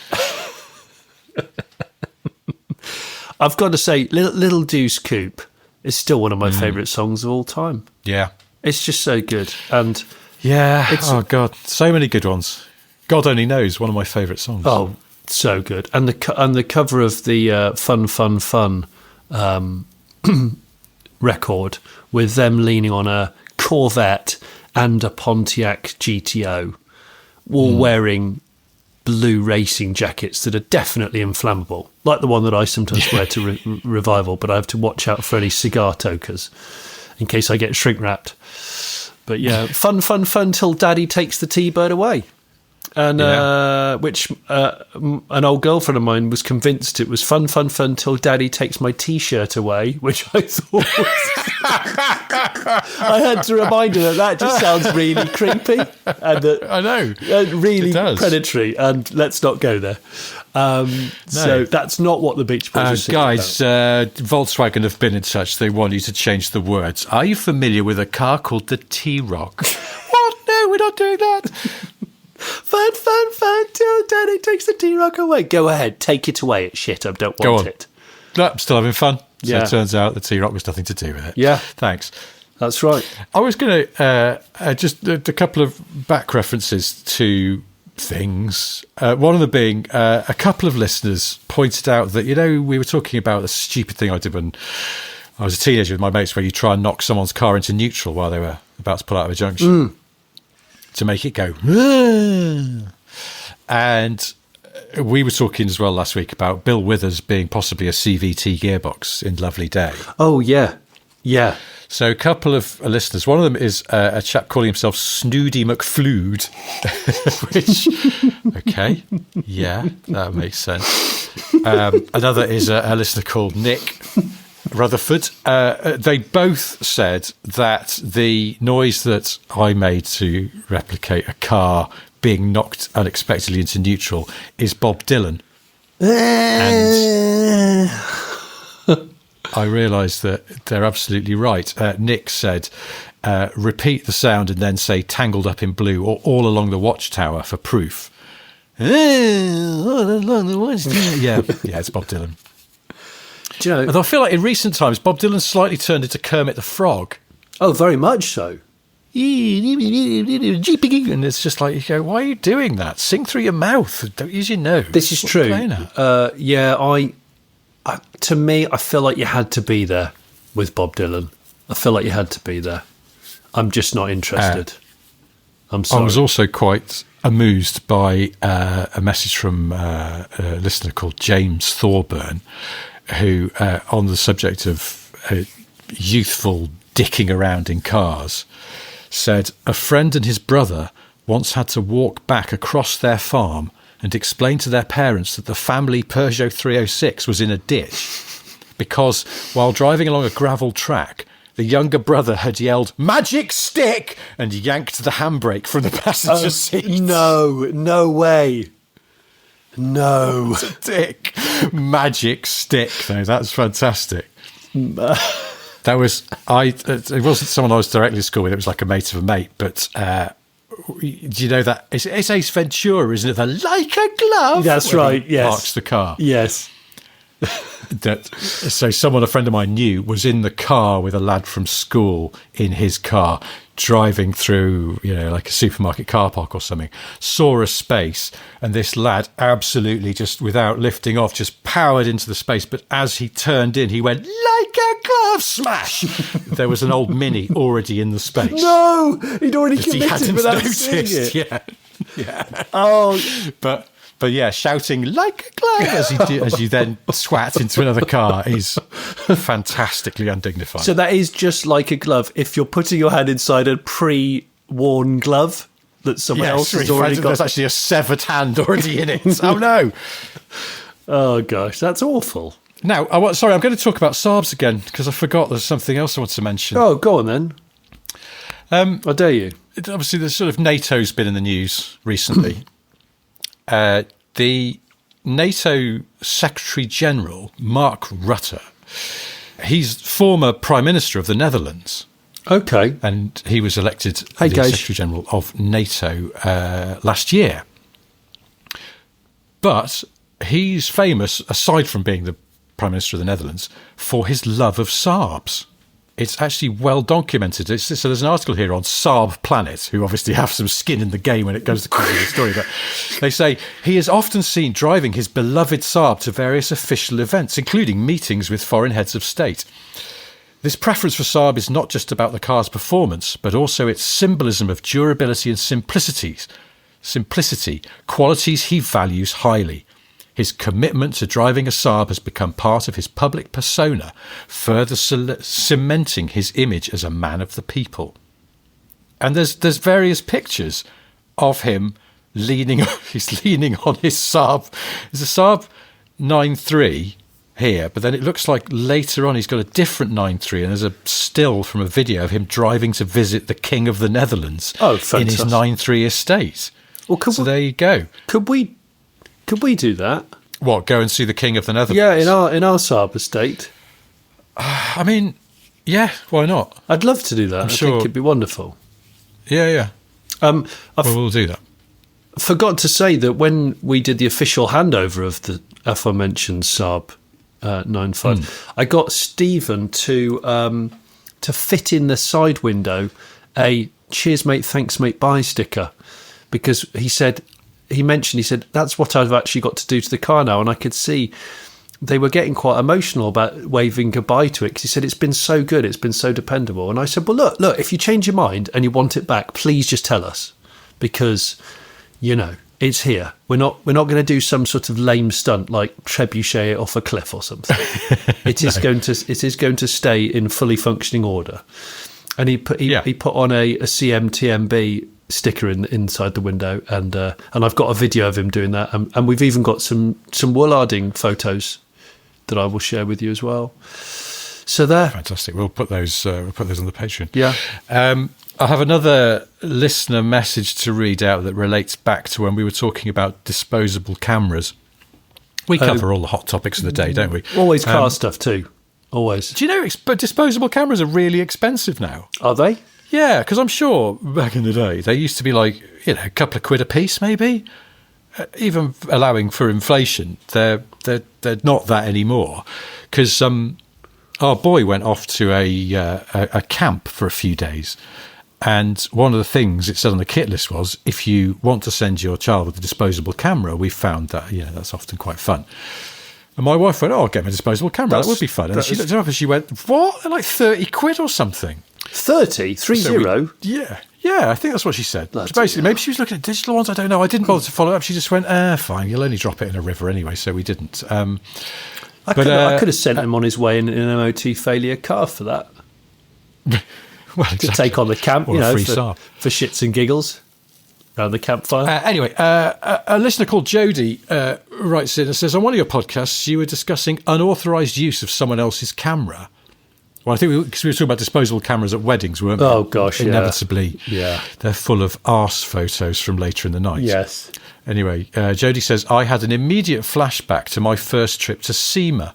I've got to say, Little Deuce Coupe is still one of my favourite songs of all time. Yeah. It's just so good. And oh God, so many good ones. God Only Knows, one of my favourite songs. Oh, so good. And the cover of the Fun record, with them leaning on a Corvette and a Pontiac GTO, all wearing blue racing jackets that are definitely inflammable, like the one that I sometimes wear to Revival, but I have to watch out for any cigar tokers in case I get shrink wrapped. But yeah, fun till Daddy takes the T-Bird away. And which an old girlfriend of mine was convinced it was fun till Daddy takes my T-shirt away, which I thought I had to remind her that just sounds really creepy, and that I know really predatory. And let's not go there. So that's not what the Beach Boys are guys. Volkswagen have been in touch. They want you to change the words. Are you familiar with a car called the T-Roc? What? No, we're not doing that. Fun till Daddy takes the T-Roc away. Go ahead, take it away. It's shit, I don't want it. No, I'm still having fun. So it turns out the T-Roc was nothing to do with it. Yeah. Thanks. That's right. I was going to just a couple of back references to things. One of them being a couple of listeners pointed out that, you know, we were talking about the stupid thing I did when I was a teenager with my mates, where you try and knock someone's car into neutral while they were about to pull out of a junction. To make it go. And we were talking as well last week about Bill Withers being possibly a CVT gearbox in Lovely Day. Oh, yeah. Yeah. So a couple of listeners, one of them is a chap calling himself Snoody McFlued, which, okay, yeah, that makes sense. Another is a listener called Nick Rutherford. They both said that the noise that I made to replicate a car being knocked unexpectedly into neutral is Bob Dylan. And I realised that they're absolutely right. Nick said, repeat the sound and then say Tangled Up in Blue or All Along the Watchtower for proof. All along the watchtower. Yeah, it's Bob Dylan. Do you know? Although I feel like in recent times, Bob Dylan slightly turned into Kermit the Frog. Oh, very much so. And it's just like, you go, why are you doing that? Sing through your mouth. Don't use your nose. This is true. To me, I feel like you had to be there with Bob Dylan. I feel like you had to be there. I'm just not interested. I'm sorry. I was also quite amused by a message from a listener called James Thorburn, who, on the subject of youthful dicking around in cars, said a friend and his brother once had to walk back across their farm and explain to their parents that the family Peugeot 306 was in a ditch because while driving along a gravel track, the younger brother had yelled, "Magic stick!" and yanked the handbrake from the passenger seat. No way. No. What a dick. Magic stick, though. That's fantastic. That was, it wasn't someone I was directly at school with. It was like a mate of a mate. But do you know that? It's Ace Ventura, isn't it? The like a glove. That's right, yes. Parks the car. Yes. So a friend of mine knew, was in the car with a lad from school in his car, driving through, like a supermarket car park or something, saw a space, and this lad absolutely just without lifting off, just powered into the space. But as he turned in, he went, like a glove, smash! There was an old Mini already in the space. No! He'd already committed without seeing it. Yeah. Oh. But yeah, shouting like a glove as you then swat into another car is fantastically undignified. So that is just like a glove. If you're putting your hand inside a pre-worn glove that someone else has already got. There's actually a severed hand already in it. Oh no! Oh gosh, that's awful. Now, I'm going to talk about Saabs again because I forgot there's something else I want to mention. Oh, go on then. I dare you. Obviously, the sort of NATO's been in the news recently. The NATO Secretary General, Mark Rutte, he's former Prime Minister of the Netherlands. Okay. And he was elected the Secretary General of NATO last year. But he's famous, aside from being the Prime Minister of the Netherlands, for his love of Saabs. It's actually well documented. So there's an article here on Saab Planet, who obviously have some skin in the game when it comes to covering the story. But they say he is often seen driving his beloved Saab to various official events, including meetings with foreign heads of state. This preference for Saab is not just about the car's performance, but also its symbolism of durability and simplicity, qualities he values highly. His commitment to driving a Saab has become part of his public persona, further cementing his image as a man of the people. And there's various pictures of him leaning on his Saab. There's a Saab 9.3 here, but then it looks like later on he's got a different 9.3, and there's a still from a video of him driving to visit the King of the Netherlands in his 9.3 estate. Well, there you go. Could we do that? What, go and see the King of the Netherlands? Yeah, in our Saab estate. I mean, yeah, why not? I'd love to do that. I think it'd be wonderful. Yeah. We'll do that. Forgot to say that when we did the official handover of the aforementioned Saab 9.5, I got Stephen to fit in the side window a "Cheers, mate, thanks, mate, bye" sticker, because he said, that's what I've actually got to do to the car now. And I could see they were getting quite emotional about waving goodbye to it, because he said, it's been so good, it's been so dependable. And I said, well, look, if you change your mind and you want it back, please just tell us, because, It's here. We're not going to do some sort of lame stunt like trebuchet it off a cliff or something. It is going to stay in fully functioning order. And he put on a CMTMB sticker inside the window, and I've got a video of him doing that, and we've even got some Woolarding photos that I will share with you as well. So there, fantastic. We'll put those on the Patreon. Yeah. I have another listener message to read out that relates back to when we were talking about disposable cameras. We cover all the hot topics of the day, don't we? Always car stuff too. Always. Do you know, but disposable cameras are really expensive now. Are they? Yeah, because I'm sure back in the day they used to be like, a couple of quid a piece, maybe. Even allowing for inflation, they're not that anymore. Because our boy went off to a camp for a few days. And one of the things it said on the kit list was, if you want to send your child with a disposable camera, we found that that's often quite fun. And my wife went, I'll get him a disposable camera. That would be fun. And she looked it up and she went, what? They're like 30 quid or something. 30? 30? Yeah, I think that's what she said. Basically, maybe she was looking at digital ones. I don't know. I didn't bother to follow up. She just went, fine, you'll only drop it in a river anyway. So we didn't. I could have sent him on his way in an MOT failure car for that. Well, exactly. To take on the camp, or for shits and giggles around the campfire. Anyway, a listener called Jody writes in and says, on one of your podcasts, you were discussing unauthorised use of someone else's camera. Well, I think because we were talking about disposable cameras at weddings, weren't we? Oh, gosh, Inevitably, yeah. They're full of arse photos from later in the night. Yes. Anyway, Jody says, I had an immediate flashback to my first trip to SEMA.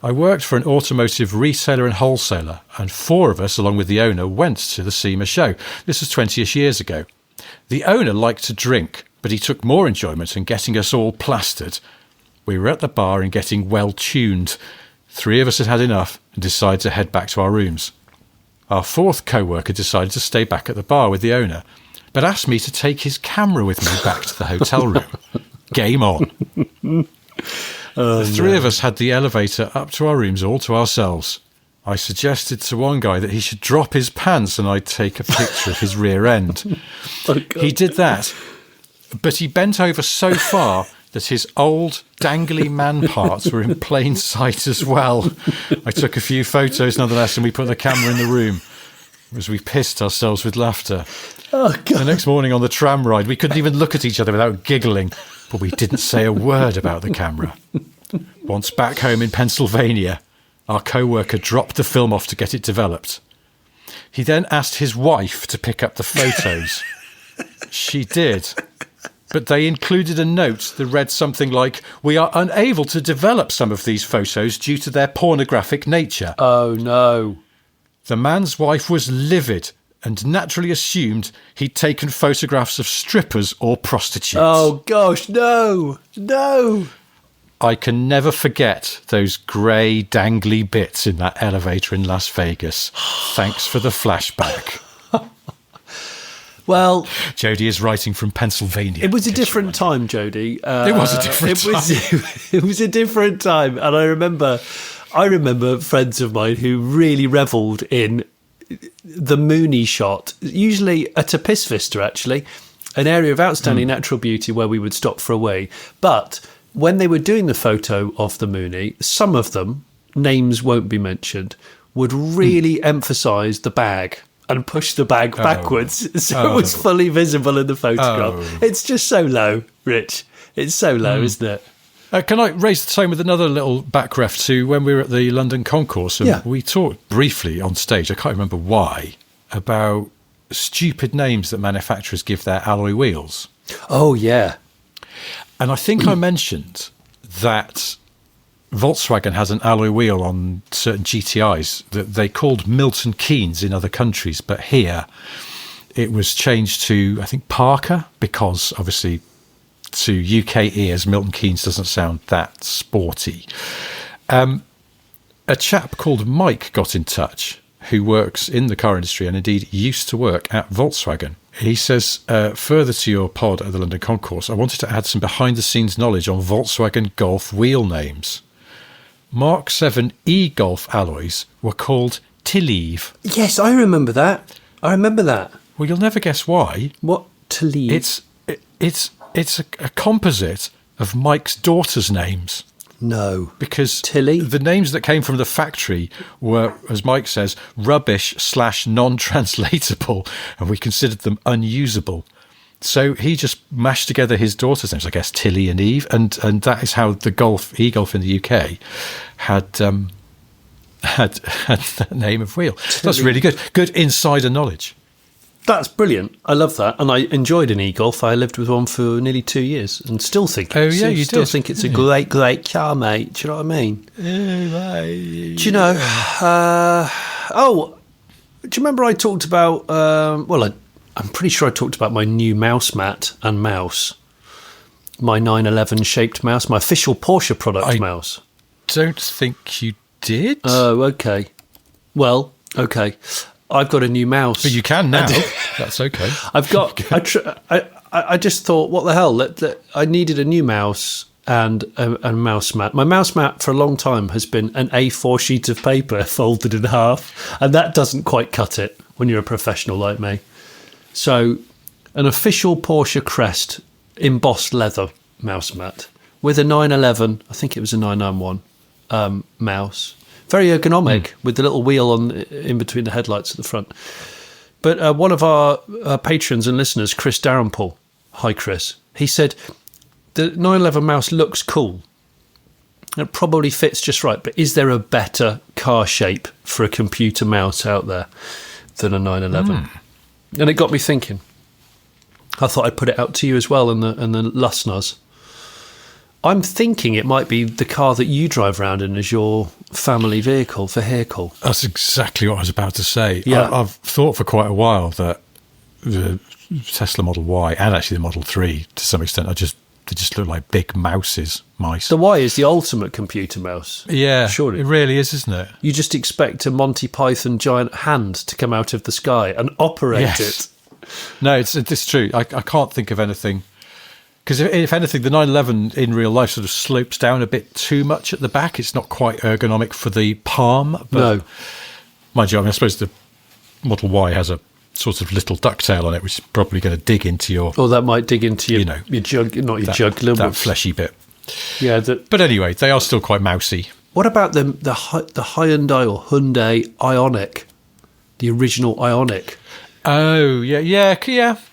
I worked for an automotive retailer and wholesaler, and 4 of us, along with the owner, went to the SEMA show. This was 20-ish years ago. The owner liked to drink, but he took more enjoyment in getting us all plastered. We were at the bar and getting well tuned. 3 of us had had enough and decided to head back to our rooms. Our 4th co-worker decided to stay back at the bar with the owner, but asked me to take his camera with me back to the hotel room. Game on. The 3 of us had the elevator up to our rooms all to ourselves. I suggested to one guy that he should drop his pants and I'd take a picture of his rear end. He did that, but he bent over so far that his old dangly man parts were in plain sight as well. I took a few photos nonetheless, and we put the camera in the room as we pissed ourselves with laughter. Oh, God. The next morning on the tram ride, we couldn't even look at each other without giggling, but we didn't say a word about the camera. Once back home in Pennsylvania, our co-worker dropped the film off to get it developed. He then asked his wife to pick up the photos. She did. But they included a note that read something like, we are unable to develop some of these photos due to their pornographic nature. Oh, no. The man's wife was livid and naturally assumed he'd taken photographs of strippers or prostitutes. Oh, gosh, no. No. I can never forget those grey, dangly bits in that elevator in Las Vegas. Thanks for the flashback. Well, Jody is writing from Pennsylvania. It was a different time, Jody. It was a different time. It was a different time, and I remember friends of mine who really revelled in the Mooney shot, usually at a piss vista, actually, an area of outstanding natural beauty where we would stop for a wee. But when they were doing the photo of the Mooney, some of them, names won't be mentioned, would really emphasise the bag and push the bag backwards so it was fully visible in the photograph. It's just so low, Rich. It's so low, isn't it? Can I raise the tone with another little back ref to when we were at the London Concourse, and we talked briefly on stage, I can't remember why, about stupid names that manufacturers give their alloy wheels. Oh, yeah. And I think I mentioned that Volkswagen has an alloy wheel on certain GTIs that they called Milton Keynes in other countries, but here it was changed to, I think, Parker, because obviously to UK ears, Milton Keynes doesn't sound that sporty. A chap called Mike got in touch, who works in the car industry and indeed used to work at Volkswagen. He says, further to your pod at the London Concourse, I wanted to add some behind-the-scenes knowledge on Volkswagen Golf wheel names. Mark 7 e-Golf alloys were called Tilleve. Yes, I remember that. Well, you'll never guess why. What Tilleve? It's It's a composite of Mike's daughter's names. No. Because Tilly? The names that came from the factory were, as Mike says, rubbish/non-translatable, and we considered them unusable. So he just mashed together his daughter's names, I guess, Tilly and Eve, and that is how the e-golf in the UK had that name of wheel. Tilly. That's really good. Good insider knowledge. That's brilliant. I love that. And I enjoyed an e-golf. I lived with one for nearly 2 years and still think you still think it's a great car, mate. Do you know what I mean? Do you know? Do you remember I talked about, I'm pretty sure I talked about my new mouse mat and mouse. My 911 shaped mouse, my official Porsche product mouse. Don't think you did. Oh, okay. Well, okay. I've got a new mouse. But you can now. That's okay. I've got. I just thought, what the hell? I needed a new mouse and a mouse mat. My mouse mat for a long time has been an A4 sheet of paper folded in half, and that doesn't quite cut it when you're a professional like me. So, an official Porsche crest embossed leather mouse mat with a 911. I think it was a 991 mouse. Very ergonomic with the little wheel in between the headlights at the front. But one of our patrons and listeners, Chris Darrenpool, hi Chris, he said the 911 mouse looks cool. It probably fits just right, but is there a better car shape for a computer mouse out there than a 911? And it got me thinking. I thought I'd put it out to you as well and the listeners. I'm thinking it might be the car that you drive around in as your family vehicle. That's exactly what I was about to say. Yeah. I've thought for quite a while that the Tesla Model Y and actually the Model 3, to some extent, they just look like big mice. The Y is the ultimate computer mouse. Yeah, surely. It really is, isn't it? You just expect a Monty Python giant hand to come out of the sky and operate it. No, it's true. I can't think of anything. Because if anything, the 911 in real life sort of slopes down a bit too much at the back. It's not quite ergonomic for the palm. But no. Mind you, I suppose the Model Y has a sort of little ducktail on it, which is probably going to dig into your... Or that might dig into your jugular. That fleshy bit. Yeah. But anyway, they are still quite mousy. What about the Hyundai or Hyundai Ioniq? The original Ioniq. Oh, yeah.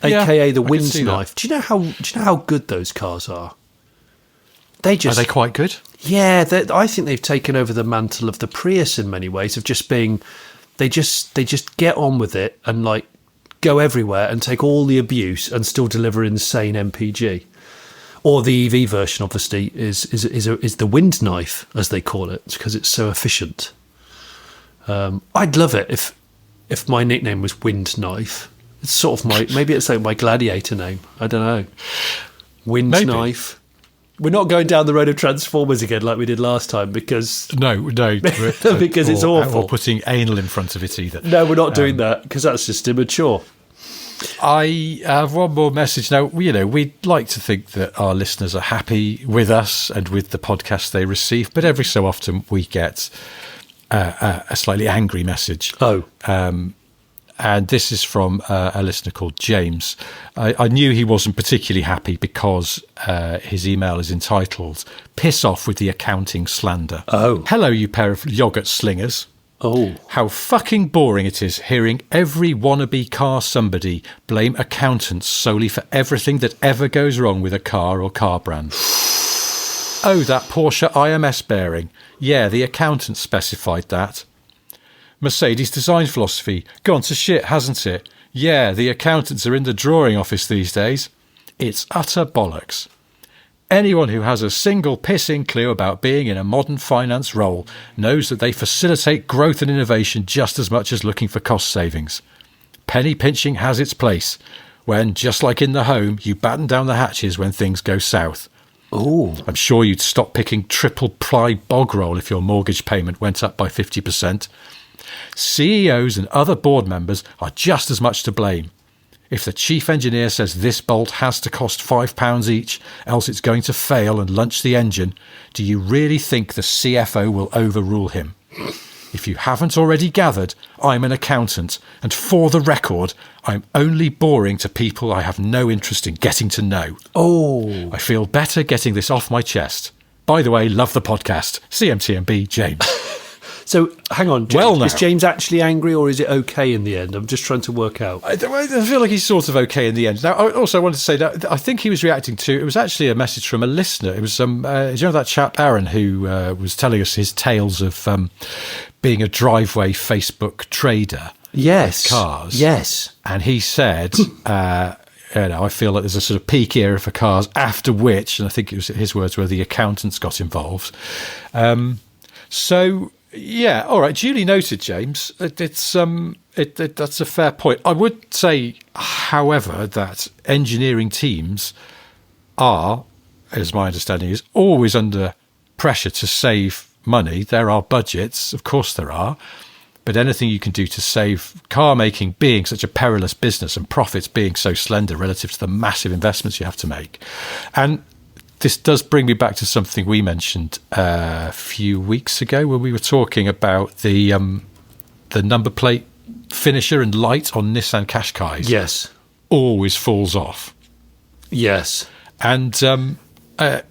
AKA the Wind's Knife. Do you know how good those cars are? Are they quite good? Yeah, I think they've taken over the mantle of the Prius in many ways, of just being, they just get on with it and like go everywhere and take all the abuse and still deliver insane MPG. Or the EV version, obviously, is the Wind Knife, as they call it, because it's so efficient. I'd love it if my nickname was Wind Knife. It's sort of maybe it's like my gladiator name. I don't know. Wind Knife. We're not going down the road of Transformers again like we did last time because... No. because it's awful. Or putting anal in front of it either. No, we're not doing that because that's just immature. I have one more message. Now, we'd like to think that our listeners are happy with us and with the podcast they receive, but every so often we get... a slightly angry message. And this is from a listener called James. I knew he wasn't particularly happy because his email is entitled "Piss Off with the Accounting Slander." Oh. Hello, you pair of yoghurt slingers. Oh. How fucking boring it is hearing every wannabe car somebody blame accountants solely for everything that ever goes wrong with a car or car brand. Oh, that Porsche IMS bearing. Yeah, the accountant specified that. Mercedes design philosophy. Gone to shit, hasn't it? Yeah, the accountants are in the drawing office these days. It's utter bollocks. Anyone who has a single pissing clue about being in a modern finance role knows that they facilitate growth and innovation just as much as looking for cost savings. Penny pinching has its place when, just like in the home, you batten down the hatches when things go south. Oh, I'm sure you'd stop picking triple ply bog roll if your mortgage payment went up by 50%. CEOs and other board members are just as much to blame. If the chief engineer says this bolt has to cost £5 each, else it's going to fail and lunch the engine, do you really think the CFO will overrule him? If you haven't already gathered, I'm an accountant, and for the record, I'm only boring to people I have no interest in getting to know. Oh. I feel better getting this off my chest. By the way, love the podcast. CMTMB, James. So, hang on. Is James actually angry, or is it okay in the end? I'm just trying to work out. I feel like he's sort of okay in the end. Now, I also wanted to say that I think he was reacting to, it was actually a message from a listener. It was, do you know that chap, Aaron, who was telling us his tales of being a driveway Facebook trader? Yes. With cars. Yes. And he said... I feel like there's a sort of peak era for cars, after which, and I think it was his words, where the accountants got involved. Yeah, all right, duly noted, James. That's a fair point. I would say, however, that engineering teams are, as my understanding is, always under pressure to save money. There are budgets, of course there are, but anything you can do to save, car making being such a perilous business and profits being so slender relative to the massive investments you have to make. And this does bring me back to something we mentioned a few weeks ago when we were talking about the number plate finisher and light on Nissan Qashqais. Yes. Always falls off. Yes. And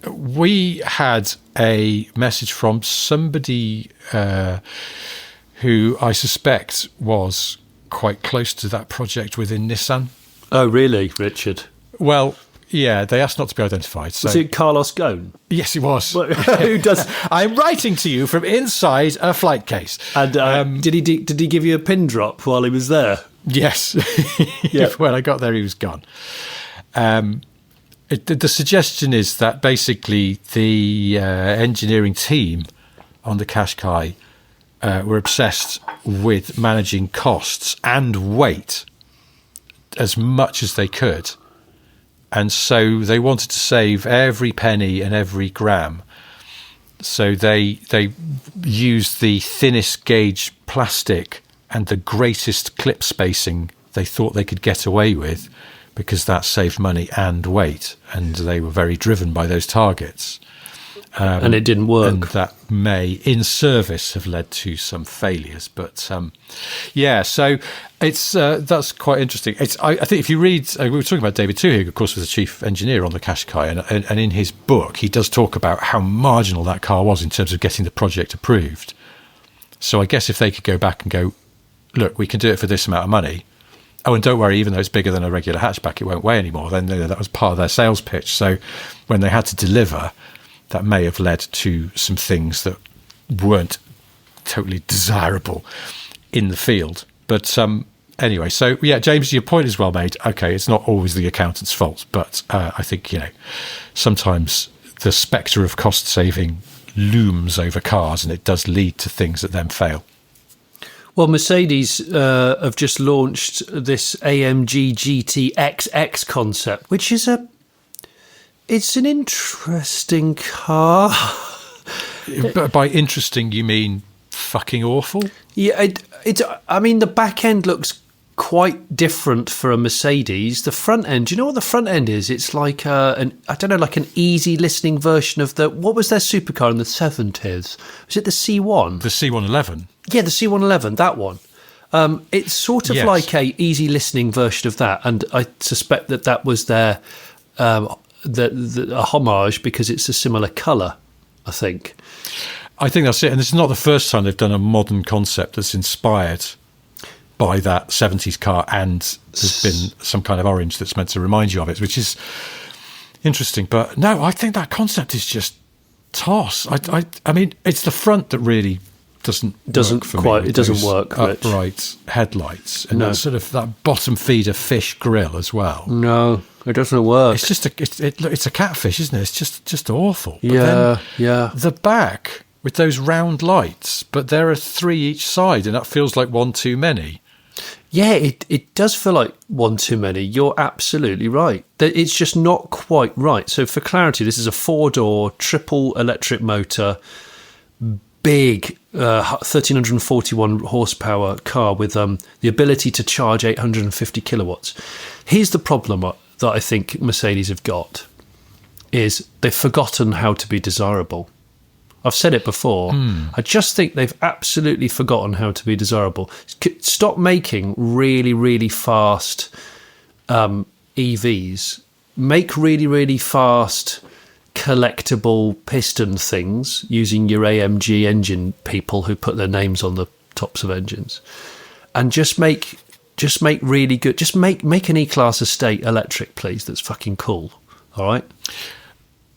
we had a message from somebody who I suspect was quite close to that project within Nissan. Oh, really, Richard? Well... yeah, they asked not to be identified. So. Was it Carlos Ghosn? Yes, it was. Who does? I'm writing to you from inside a flight case. And did he give you a pin drop while he was there? Yes. Yep. When I got there, he was gone. The suggestion is that basically the engineering team on the Qashqai were obsessed with managing costs and weight as much as they could. And so they wanted to save every penny and every gram. So they used the thinnest gauge plastic and the greatest clip spacing they thought they could get away with, because that saved money and weight. And they were very driven by those targets. And it didn't work. And that may, in service, have led to some failures. But so it's that's quite interesting. I think if you read, we were talking about David Tuhig, of course, was the chief engineer on the Qashqai, and in his book, he does talk about how marginal that car was in terms of getting the project approved. So I guess if they could go back and go, look, we can do it for this amount of money. Oh, and don't worry, even though it's bigger than a regular hatchback, it won't weigh anymore. Then that was part of their sales pitch. So when they had to deliver, that may have led to some things that weren't totally desirable in the field. But anyway, so yeah, James, your point is well made. Okay, it's not always the accountant's fault, but I think, sometimes the spectre of cost saving looms over cars, and it does lead to things that then fail. Well, Mercedes have just launched this AMG GT XX concept, which is it's an interesting car. By interesting, you mean fucking awful? Yeah, I mean, the back end looks quite different for a Mercedes. The front end, do you know what the front end is? It's like an easy listening version of what was their supercar in the 70s? Was it the C1? The C111. Yeah, the C111, that one. It's sort of like a easy listening version of that, and I suspect that was their a homage because it's a similar colour, I think. I think that's it, and this is not the first time they've done a modern concept that's inspired by that 70s car, and there's been some kind of orange that's meant to remind you of it, which is interesting. But no, I think that concept is just toss. I mean, it's the front that really doesn't work for me. It doesn't work. Upright headlights and that sort of that bottom feeder fish grille as well. No, it doesn't work. It's just it's a catfish, isn't it? It's just awful. But yeah. The back with those round lights, but there are 3 each side, and that feels like one too many. Yeah, it does feel like one too many. You're absolutely right. It's just not quite right. So for clarity, this is a 4-door triple electric motor, big 1,341 horsepower car with the ability to charge 850 kilowatts. Here's the problem that I think Mercedes have got, is they've forgotten how to be desirable. I've said it before. I just think they've absolutely forgotten how to be desirable. Stop making really, really fast EVs. Make really, really fast collectible piston things using your AMG engine people who put their names on the tops of engines, and just make really good. Just make an E-Class estate electric, please. That's fucking cool. All right.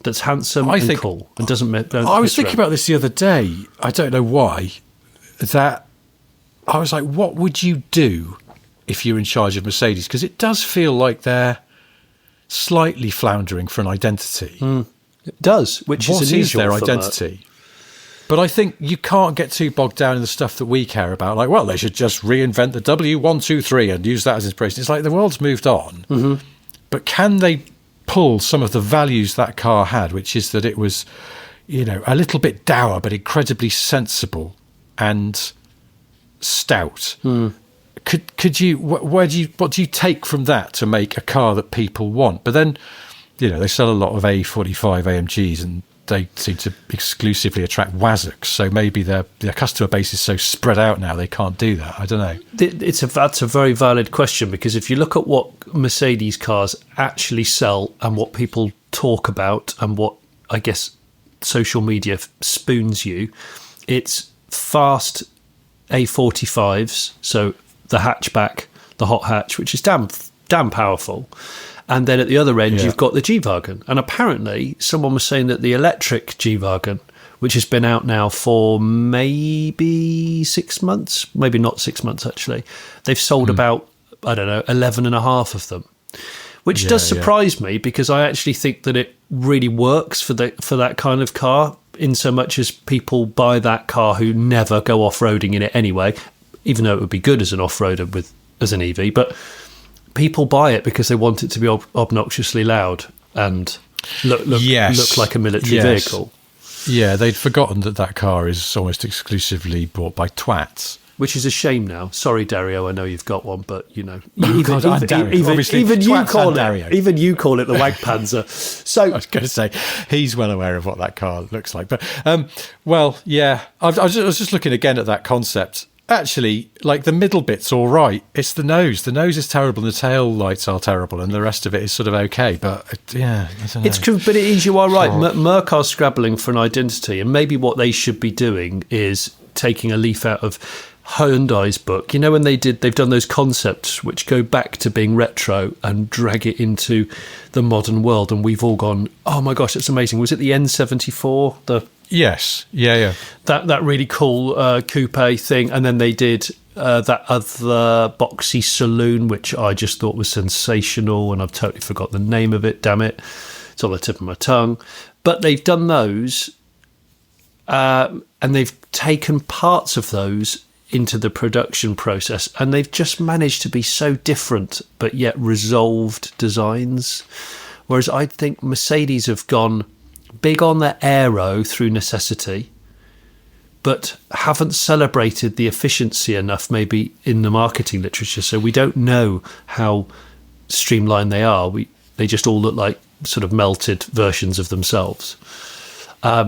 That's handsome and cool and doesn't. I was thinking about this the other day. I don't know why. That I was like, what would you do if you're in charge of Mercedes? Because it does feel like they're slightly floundering for an identity. It does, which is unusual. Their identity? But I think you can't get too bogged down in the stuff that we care about. Like, well, they should just reinvent the W123 and use that as inspiration. It's like the world's moved on. But can they pull some of the values that car had, which is that it was, a little bit dour but incredibly sensible and stout? Could you? What do you take from that to make a car that people want? But then, they sell a lot of A45 AMGs, and they seem to exclusively attract Wazoks. So maybe their customer base is so spread out now they can't do that. I don't know. That's a very valid question, because if you look at what Mercedes cars actually sell and what people talk about and what I guess social media spoons you, it's fast A45s. So the hatchback, the hot hatch, which is damn powerful. And then at the other end, you've got the G-Wagon. And apparently, someone was saying that the electric G-Wagon, which has been out now for maybe 6 months, maybe not 6 months actually, they've sold about, 11 and a half of them, which does surprise me, because I actually think that it really works for that kind of car, in so much as people buy that car who never go off-roading in it anyway, even though it would be good as an off-roader as an EV, but people buy it because they want it to be obnoxiously loud and look like a military vehicle. Yeah, they'd forgotten that car is almost exclusively bought by twats. Which is a shame now. Sorry, Dario, I know you've got one, but even you call it the Wagpanzer. So I was going to say, he's well aware of what that car looks like. But I was just looking again at that concept. Actually, like, the middle bit's all right. It's the nose. The nose is terrible, and the tail lights are terrible, and the rest of it is sort of okay. But I don't know. But it is, you are right. Merc are scrabbling for an identity, and maybe what they should be doing is taking a leaf out of Hyundai's book. When they've done those concepts which go back to being retro and drag it into the modern world, and we've all gone, oh my gosh, that's amazing. Was it the N74? Yes, yeah. That really cool coupe thing, and then they did that other boxy saloon, which I just thought was sensational, and I've totally forgot the name of it. Damn it, it's on the tip of my tongue. But they've done those, and they've taken parts of those into the production process, and they've just managed to be so different, but yet resolved designs. Whereas I think Mercedes have gone big on their aero through necessity, but haven't celebrated the efficiency enough maybe in the marketing literature, so we don't know how streamlined they are. They just all look like sort of melted versions of themselves. I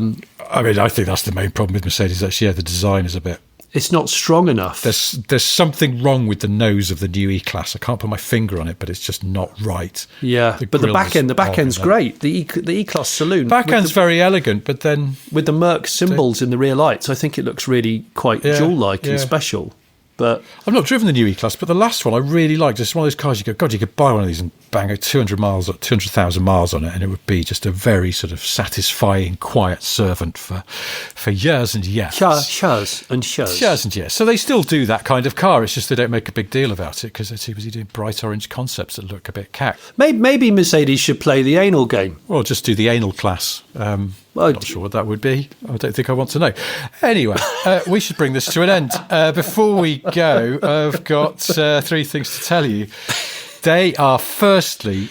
think that's the main problem with Mercedes, actually. The design is a bit... It's not strong enough. There's something wrong with the nose of the new E-Class. I can't put my finger on it, but it's just not right. Yeah, but the back end's great. The E-Class saloon. Back end's very elegant, but then... With the Merc symbols in the rear lights, I think it looks really quite jewel-like and special. But I've not driven the new E-Class, but the last one I really liked. It's one of those cars you go, God, you could buy one of these and bang 200,000 miles on it, and it would be just a very sort of satisfying, quiet servant for years and years. Years and years. So they still do that kind of car. It's just they don't make a big deal about it because they're too busy doing bright orange concepts that look a bit cack. Maybe Mercedes should play the anal game. Or just do the anal class. Not sure what that would be. I don't think I want to know. Anyway, we should bring this to an end. Before we go, I've got 3 things to tell you. They are, firstly,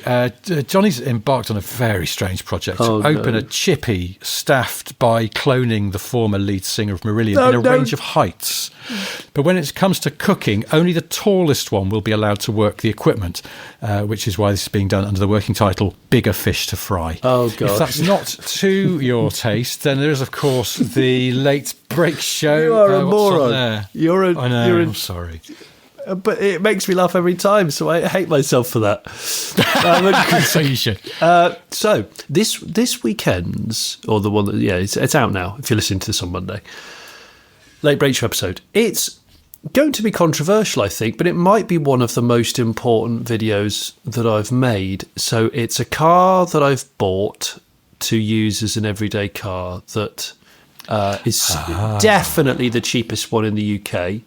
Johnny's embarked on a very strange project to open a chippy staffed by cloning the former lead singer of Marillion in a range of heights. But when it comes to cooking, only the tallest one will be allowed to work the equipment, which is why this is being done under the working title, Bigger Fish to Fry. Oh, God. If that's not to your taste, then there is, of course, the Late Break Show. You are a moron. I know, I'm sorry. But it makes me laugh every time, so I hate myself for that. So you should. So this weekend's, or the one that, it's out now, if you're listening to this on Monday, Late Break Show episode. It's going to be controversial, I think, but it might be one of the most important videos that I've made. So it's a car that I've bought to use as an everyday car that is definitely the cheapest one in the UK.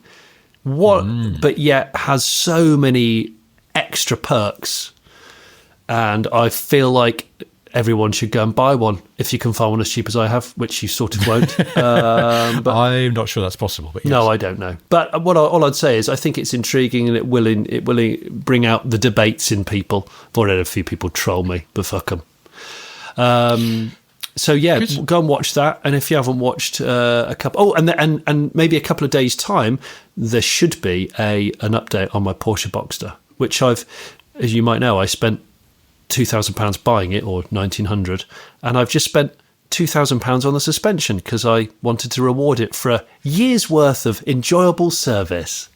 But yet has so many extra perks, and I feel like everyone should go and buy one if you can find one as cheap as I have, which you sort of won't. But I'm not sure that's possible. But yes. No, I don't know. But all I'd say is I think it's intriguing, and it will bring out the debates in people. I've already had a few people troll me, but fuck them. So yeah, go and watch that. And if you haven't watched a couple, and maybe a couple of days' time, there should be an update on my Porsche Boxster, which as you might know, I spent £2,000 buying it, or £1,900, and I've just spent £2,000 on the suspension because I wanted to reward it for a year's worth of enjoyable service.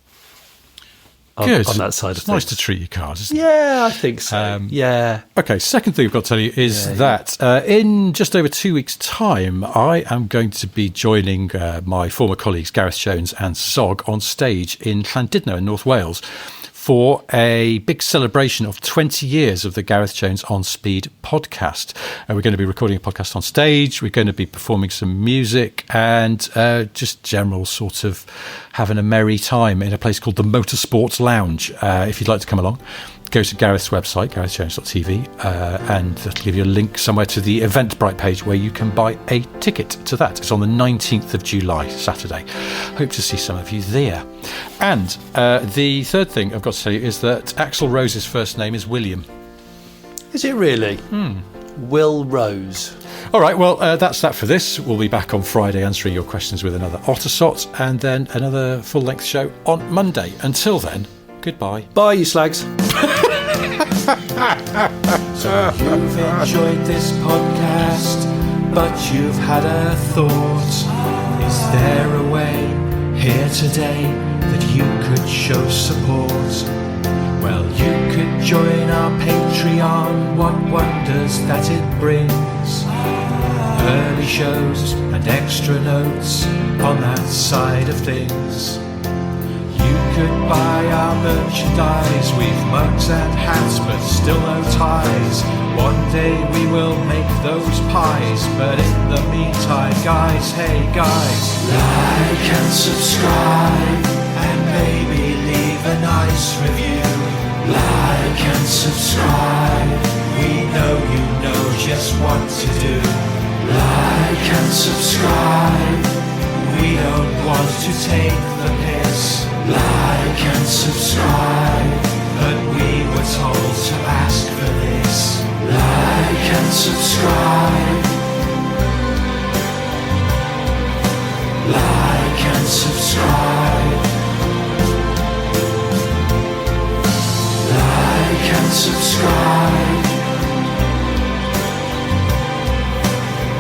Good. On that side of things. It's nice to treat your cars, isn't it? Yeah, I think so. Yeah. Okay, second thing I've got to tell you is that in just over 2 weeks' time, I am going to be joining my former colleagues Gareth Jones and Zog on stage in Llandudno in North Wales for a big celebration of 20 years of the Gareth Jones On Speed podcast. We're going to be recording a podcast on stage. We're going to be performing some music and just general sort of having a merry time in a place called the Motorsports Lounge. If you'd like to come along, go to Gareth's website, garethjones.tv, and that'll give you a link somewhere to the Eventbrite page where you can buy a ticket to that. It's on the 19th of July, Saturday. Hope to see some of you there. And the third thing I've got to tell you is that Axl Rose's first name is William. Is it really? Will Rose. All right, well, that's that for this. We'll be back on Friday answering your questions with another Ottersot and then another full-length show on Monday. Until then, goodbye. Bye, you slags. So you've enjoyed this podcast, but you've had a thought. Is there a way here today that you could show support? Well, you could join our Patreon. What wonders that it brings. Early shows and extra notes on that side of things. You could buy our merchandise. We've mugs and hats, but still no ties. One day we will make those pies, but in the meantime, guys, hey guys, like and subscribe, and maybe leave a nice review. Like and subscribe, we know you know just what to do. Like and subscribe, we don't want to take the piss. Like and subscribe, but we were told to ask for this. Like and subscribe. Like and subscribe. Like and subscribe.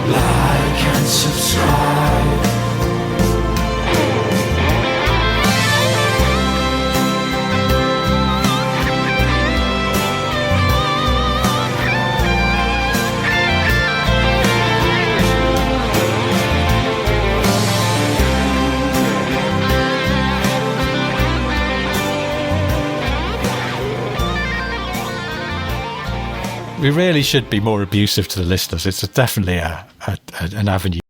Like and subscribe. We really should be more abusive to the listeners. It's definitely an avenue